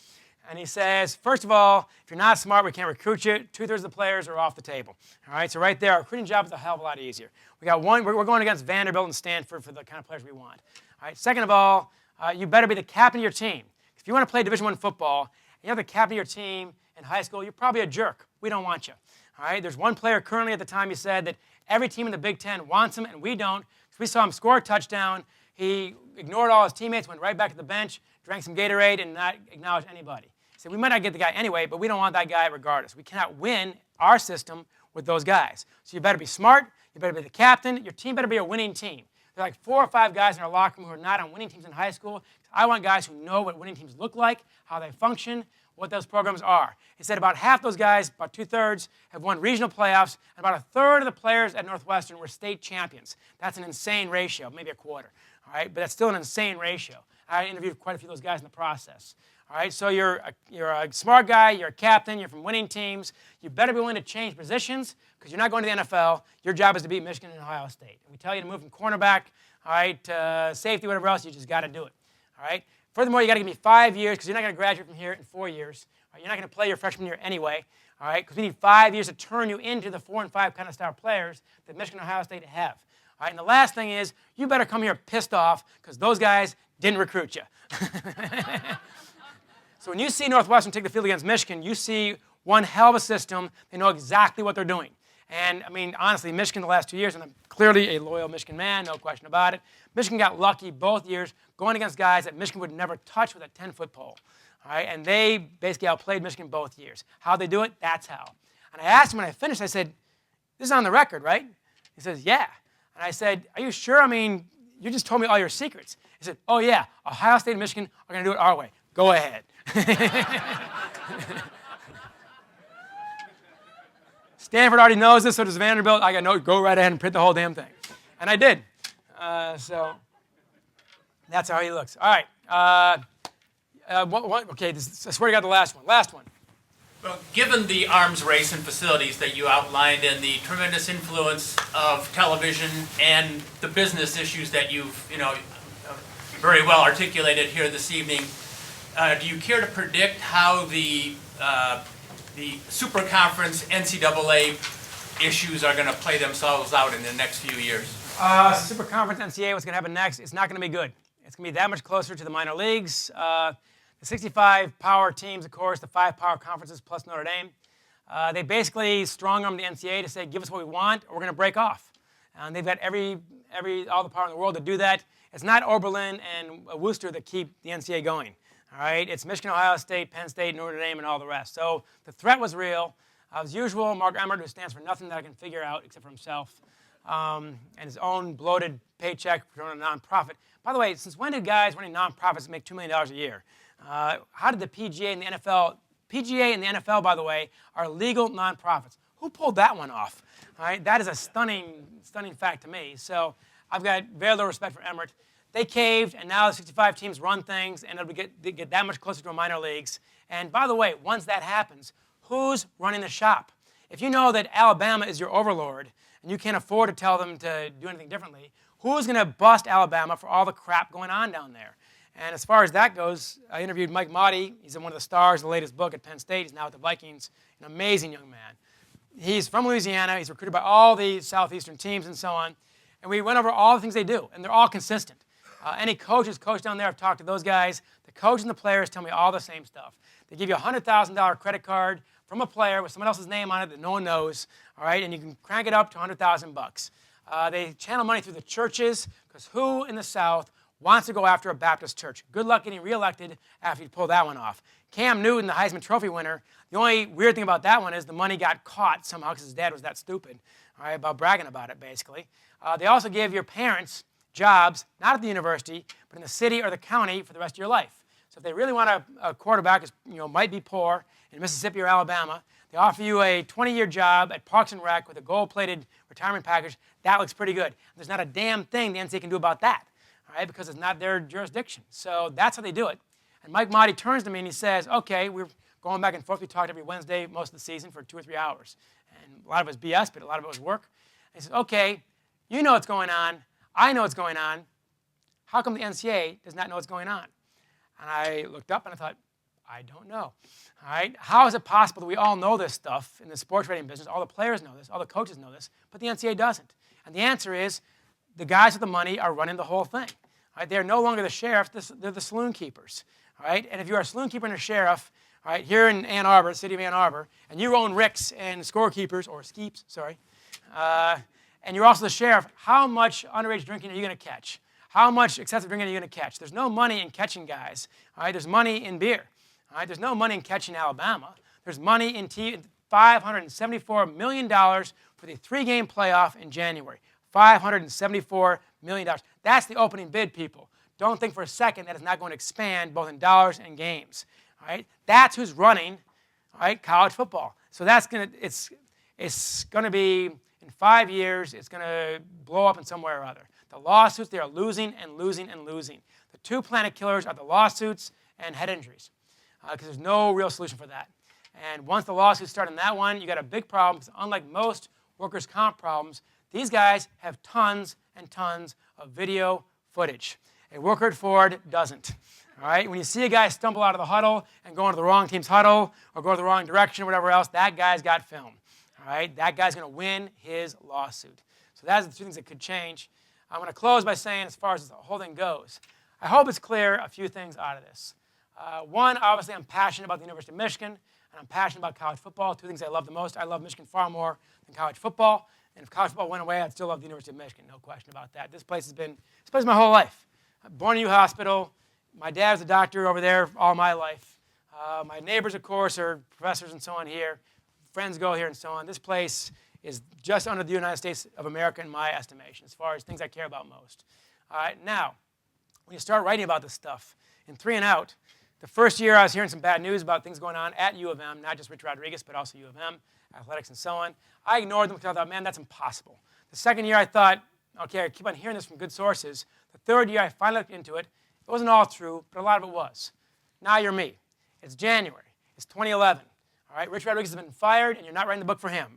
Speaker 2: And he says, first of all, if you're not smart, we can't recruit you. 2/3 of the players are off the table. All right, so right there, our recruiting job is a hell of a lot easier. We got one, we're going against Vanderbilt and Stanford for the kind of players we want. All right, second of all, you better be the captain of your team. If you want to play Division I football, and you're the captain of your team in high school, you're probably a jerk. We don't want you. All right, there's one player currently at the time, he said, that every team in the Big Ten wants him, and we don't. So we saw him score a touchdown. He ignored all his teammates, went right back to the bench, drank some Gatorade, and not acknowledged anybody. He said, we might not get the guy anyway, but we don't want that guy regardless. We cannot win our system with those guys. So you better be smart. You better be the captain. Your team better be a winning team. There are like 4 or 5 guys in our locker room who are not on winning teams in high school. I want guys who know what winning teams look like, how they function, what those programs are. He said about half those guys, about 2/3, have won regional playoffs, and about 1/3 of the players at Northwestern were state champions. That's an insane ratio, maybe a quarter. All right, but that's still an insane ratio. I interviewed quite a few of those guys in the process. All right, so you're a smart guy, you're a captain, you're from winning teams. You better be willing to change positions because you're not going to the NFL. Your job is to beat Michigan and Ohio State. And we tell you to move from cornerback, all right, to safety, whatever else, you just got to do it. All right. Furthermore, you got to give me 5 years because you're not going to graduate from here in 4 years. Right? You're not going to play your freshman year anyway. All right, because we need 5 years to turn you into the 4 and 5 kind of star players that Michigan and Ohio State have. All right, and the last thing is you better come here pissed off because those guys didn't recruit you. So when you see Northwestern take the field against Michigan, you see one hell of a system. They know exactly what they're doing. And, I mean, honestly, Michigan the last 2 years, and I'm clearly a loyal Michigan man, no question about it. Michigan got lucky both years going against guys that Michigan would never touch with a 10-foot pole. All right, and they basically outplayed Michigan both years. How'd they do it? That's how. And I asked him when I finished, I said, this is on the record, right? He says, yeah. And I said, are you sure? I mean, you just told me all your secrets. He said, oh, yeah, Ohio State and Michigan are going to do it our way. Go ahead. Stanford already knows this, so does Vanderbilt. I got no, go right ahead and print the whole damn thing. And I did. So that's how he looks. All right. Okay, I swear to God, the last one. Last one.
Speaker 11: Well, given the arms race and facilities that you outlined and the tremendous influence of television and the business issues that you've, very well articulated here this evening, do you care to predict how the Super Conference NCAA issues are going to play themselves out in the next few years?
Speaker 2: Super Conference NCAA, what's going to happen next? It's not going to be good. It's going to be that much closer to the minor leagues. The 65 power teams, of course, the 5 power conferences plus Notre Dame, they basically strong-armed the NCAA to say, give us what we want, or we're going to break off. And they've got all the power in the world to do that. It's not Oberlin and Worcester that keep the NCAA going. All right, it's Michigan, Ohio State, Penn State, Notre Dame, and all the rest. So the threat was real. As usual, Mark Emmert, who stands for nothing that I can figure out except for himself, and his own bloated paycheck from a nonprofit. By the way, since when did guys running nonprofits make $2 million a year? How did the PGA and the NFL? PGA and the NFL, by the way, are legal nonprofits. Who pulled that one off? All right, that is a stunning fact to me. So I've got very little respect for Emmert. They caved, and now the 65 teams run things, and it'll get that much closer to a minor leagues. And by the way, once that happens, who's running the shop? If you know that Alabama is your overlord, and you can't afford to tell them to do anything differently, who's going to bust Alabama for all the crap going on down there? And as far as that goes, I interviewed Mike Motti. He's one of the stars of the latest book at Penn State. He's now at the Vikings, an amazing young man. He's from Louisiana. He's recruited by all the southeastern teams and so on. And we went over all the things they do, and they're all consistent. Any coach who's coached down there, I've talked to those guys. The coach and the players tell me all the same stuff. They give you a $100,000 credit card from a player with someone else's name on it that no one knows, all right, and you can crank it up to $100,000. They channel money through the churches, because who in the South wants to go after a Baptist church? Good luck getting reelected after you pull that one off. Cam Newton, the Heisman Trophy winner, the only weird thing about that one is the money got caught somehow because his dad was that stupid, all right, about bragging about it, basically. They also give your parents jobs, not at the university, but in the city or the county for the rest of your life. So if they really want a quarterback who might be poor in Mississippi or Alabama, they offer you a 20-year job at Parks and Rec with a gold-plated retirement package. That looks pretty good. There's not a damn thing the NCAA can do about that, all right, because it's not their jurisdiction. So that's how they do it. And Mike Motti turns to me and he says, okay, we're going back and forth. We talked every Wednesday most of the season for 2 or 3 hours. And a lot of it was BS, but a lot of it was work. And he says, okay, you know what's going on. I know what's going on. How come the NCAA does not know what's going on? And I looked up and I thought, I don't know. All right? How is it possible that we all know this stuff in the sports writing business? All the players know this, all the coaches know this, but the NCAA doesn't. And the answer is the guys with the money are running the whole thing. All right? They're no longer the sheriff, they're the saloon keepers. All right? And if you're a saloon keeper and a sheriff, all right, here in Ann Arbor, city of Ann Arbor, and you own ricks and scorekeepers, or skeeps, sorry, and you're also the sheriff, how much underage drinking are you going to catch? How much excessive drinking are you going to catch? There's no money in catching guys. All right? There's money in beer. All right? There's no money in catching Alabama. There's money in $574 million for the 3-game playoff in January. $574 million. That's the opening bid, people. Don't think for a second that it's not going to expand both in dollars and games. All right? That's who's running, all right, college football. So it's going to be, in 5 years, it's going to blow up in some way or other. The lawsuits, they are losing and losing and losing. The 2 planet killers are the lawsuits and head injuries because there's no real solution for that. And once the lawsuits start on that one, you got a big problem because unlike most workers' comp problems, these guys have tons and tons of video footage. A worker at Ford doesn't. All right? When you see a guy stumble out of the huddle and go into the wrong team's huddle or go the wrong direction or whatever else, that guy's got film. All right? That guy's going to win his lawsuit. So that's the 2 things that could change. I'm going to close by saying, as far as the whole thing goes, I hope it's clear a few things out of this. One, obviously, I'm passionate about the University of Michigan, and I'm passionate about college football. 2 things I love the most. I love Michigan far more than college football. And if college football went away, I'd still love the University of Michigan, no question about that. This place is my whole life. Born in U Hospital. My dad was a doctor over there all my life. My neighbors, of course, are professors and so on here. Friends go here and so on. This place is just under the United States of America in my estimation, as far as things I care about most. All right, now, when you start writing about this stuff, in 3 and Out, the first year I was hearing some bad news about things going on at U of M, not just Rich Rodriguez, but also U of M, athletics and so on. I ignored them because I thought, man, that's impossible. The second year I thought, okay, I keep on hearing this from good sources. The third year I finally looked into it. It wasn't all true, but a lot of it was. Now you're me. It's January. It's 2011. All right, Rich Rodriguez has been fired, and you're not writing the book for him.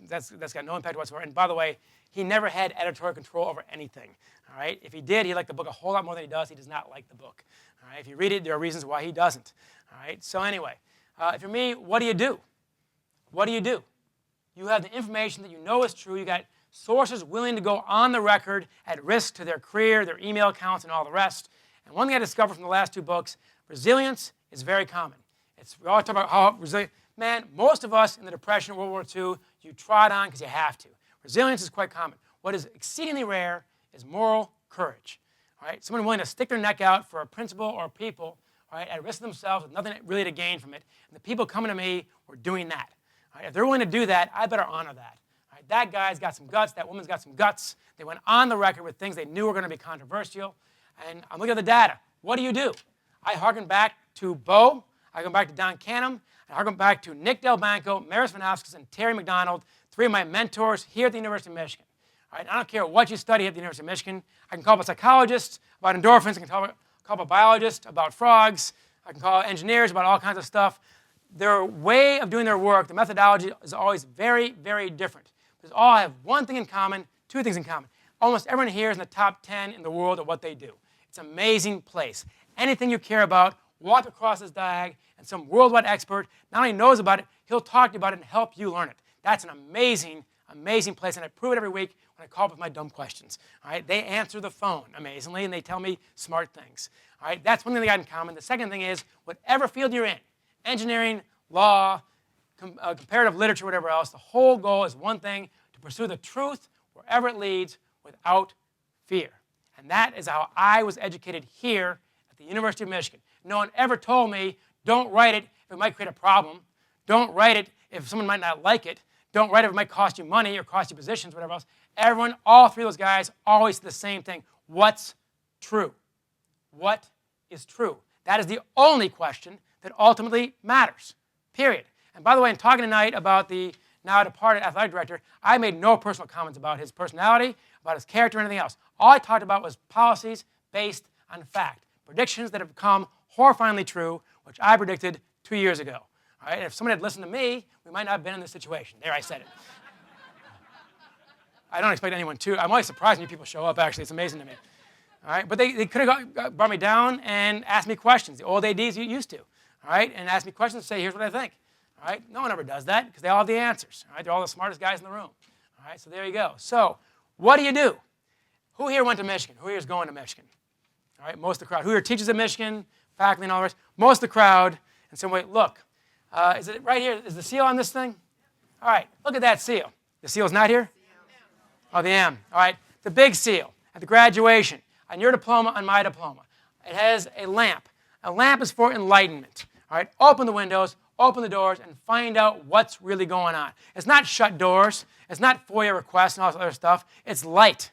Speaker 2: That's got no impact whatsoever. And by the way, he never had editorial control over anything. All right, if he did, he liked the book a whole lot more than he does. He does not like the book. All right, if you read it, there are reasons why he doesn't. All right, so anyway, if you're me, what do you do? What do you do? You have the information that you know is true. You got sources willing to go on the record at risk to their career, their email accounts, and all the rest. And one thing I discovered from the last 2 books, resilience is very common. We all talk about how resilient. Man, most of us in the Depression, World War II, you trod on because you have to. Resilience is quite common. What is exceedingly rare is moral courage. All right? Someone willing to stick their neck out for a principle or a people, all right, at risk of themselves with nothing really to gain from it. And the people coming to me were doing that. All right? If they're willing to do that, I better honor that. All right? That guy's got some guts. That woman's got some guts. They went on the record with things they knew were going to be controversial. And I'm looking at the data. What do? I harken back to Bo. I go back to Don Canham. I harken back to Nick Delbanco, Maris Vanowskis, and Terry McDonald, 3 of my mentors here at the University of Michigan. All right, I don't care what you study at the University of Michigan. I can call up a psychologist about endorphins. I can call up a biologist about frogs. I can call engineers about all kinds of stuff. Their way of doing their work, the methodology, is always very, very different. They all have one thing in common, 2 things in common. Almost everyone here is in the top 10 in the world of what they do. It's an amazing place. Anything you care about, walk across this diag, and some worldwide expert not only knows about it, he'll talk to you about it and help you learn it. That's an amazing, amazing place, and I prove it every week when I call up with my dumb questions. All right? They answer the phone amazingly, and they tell me smart things. All right? That's one thing they got in common. The second thing is, whatever field you're in, engineering, law, comparative literature, whatever else, the whole goal is one thing, to pursue the truth wherever it leads without fear. And that is how I was educated here at the University of Michigan. No one ever told me, Don't write it if it might create a problem. Don't write it if someone might not like it. Don't write it if it might cost you money or cost you positions, whatever else. Everyone, all three of those guys, always say the same thing. What's true? What is true? That is the only question that ultimately matters, period. And by the way, in talking tonight about the now departed athletic director, I made no personal comments about his personality, about his character, or anything else. All I talked about was policies based on fact, predictions that have become horrifyingly true, which I predicted 2 years ago. All right? And if someone had listened to me, we might not have been in this situation. There, I said it. I don't expect anyone to. I'm always surprised when you people show up, actually. It's amazing to me. All right? But they could have brought me down and asked me questions, the old ADs you used to. All right? And asked me questions and say, here's what I think. All right? No one ever does that because they all have the answers. All right? They're all the smartest guys in the room. All right? So there you go. So what do you do? Who here went to Michigan? Who here is going to Michigan? All right? Most of the crowd. Who here teaches at Michigan, faculty and all the rest? Most of the crowd. And so wait, look. Is it right here? Is the seal on this thing? All right. Look at that seal. The seal's not here? Oh, the M. All right. The big seal at the graduation. On your diploma, on my diploma. It has a lamp. A lamp is for enlightenment. All right. Open the windows. Open the doors and find out what's really going on. It's not shut doors. It's not FOIA requests and all this other stuff. It's light.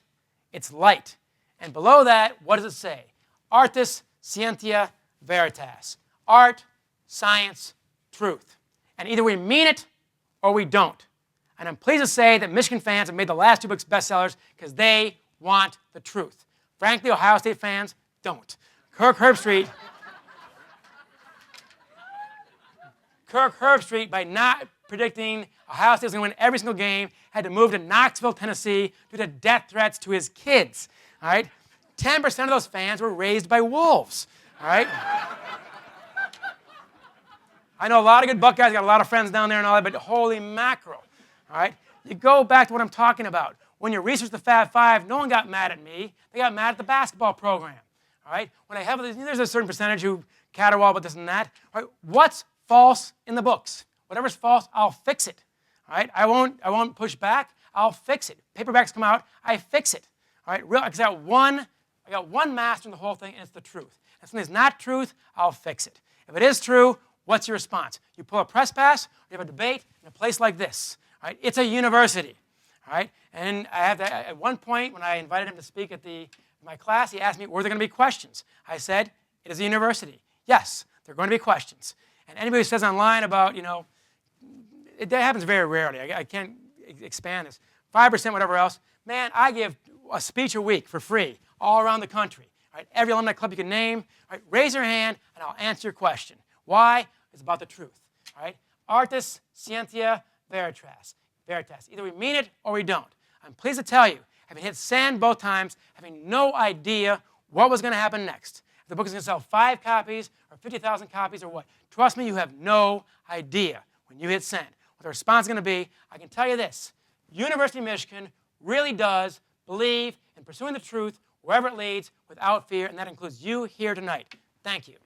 Speaker 2: It's light. And below that, what does it say? Artis Scientia Veritas. Art, science, truth. And either we mean it or we don't. And I'm pleased to say that Michigan fans have made the last two books bestsellers because they want the truth. Frankly, Ohio State fans don't. Kirk Herbstreit, by not predicting Ohio State was going to win every single game, had to move to Knoxville, Tennessee, due to death threats to his kids. All right? 10% of those fans were raised by wolves. All right? I know a lot of good Buckeyes, got a lot of friends down there and all that, but holy mackerel. All right? You go back to what I'm talking about. When you research the Fab Five, no one got mad at me. They got mad at the basketball program. All right? When I have there's a certain percentage who caterwaul about this and that. All right? What's false in the books? Whatever's false, I'll fix it. All right? I won't push back. I'll fix it. Paperbacks come out, I fix it. All right? Because I got one master in the whole thing, and it's the truth. If something's not truth, I'll fix it. If it is true, what's your response? You pull a press pass, you have a debate in a place like this. All right? It's a university. All right? And I have that, at one point, when I invited him to speak at my class, he asked me, were there going to be questions? I said, it is a university. Yes, there are going to be questions. And anybody who says online about, that happens very rarely. I can't expand this. 5%, whatever else. Man, I give a speech a week for free all around the country. All right? Every alumni club you can name. All right? Raise your hand, and I'll answer your question. Why? It's about the truth. All right? Artis Scientia Veritas. Either we mean it or we don't. I'm pleased to tell you, having hit sand both times, having no idea what was going to happen next. If the book is going to sell 5 copies or 50,000 copies or what. Trust me, you have no idea when you hit send. What the response is going to be, I can tell you this. University of Michigan really does believe in pursuing the truth wherever it leads without fear, and that includes you here tonight. Thank you.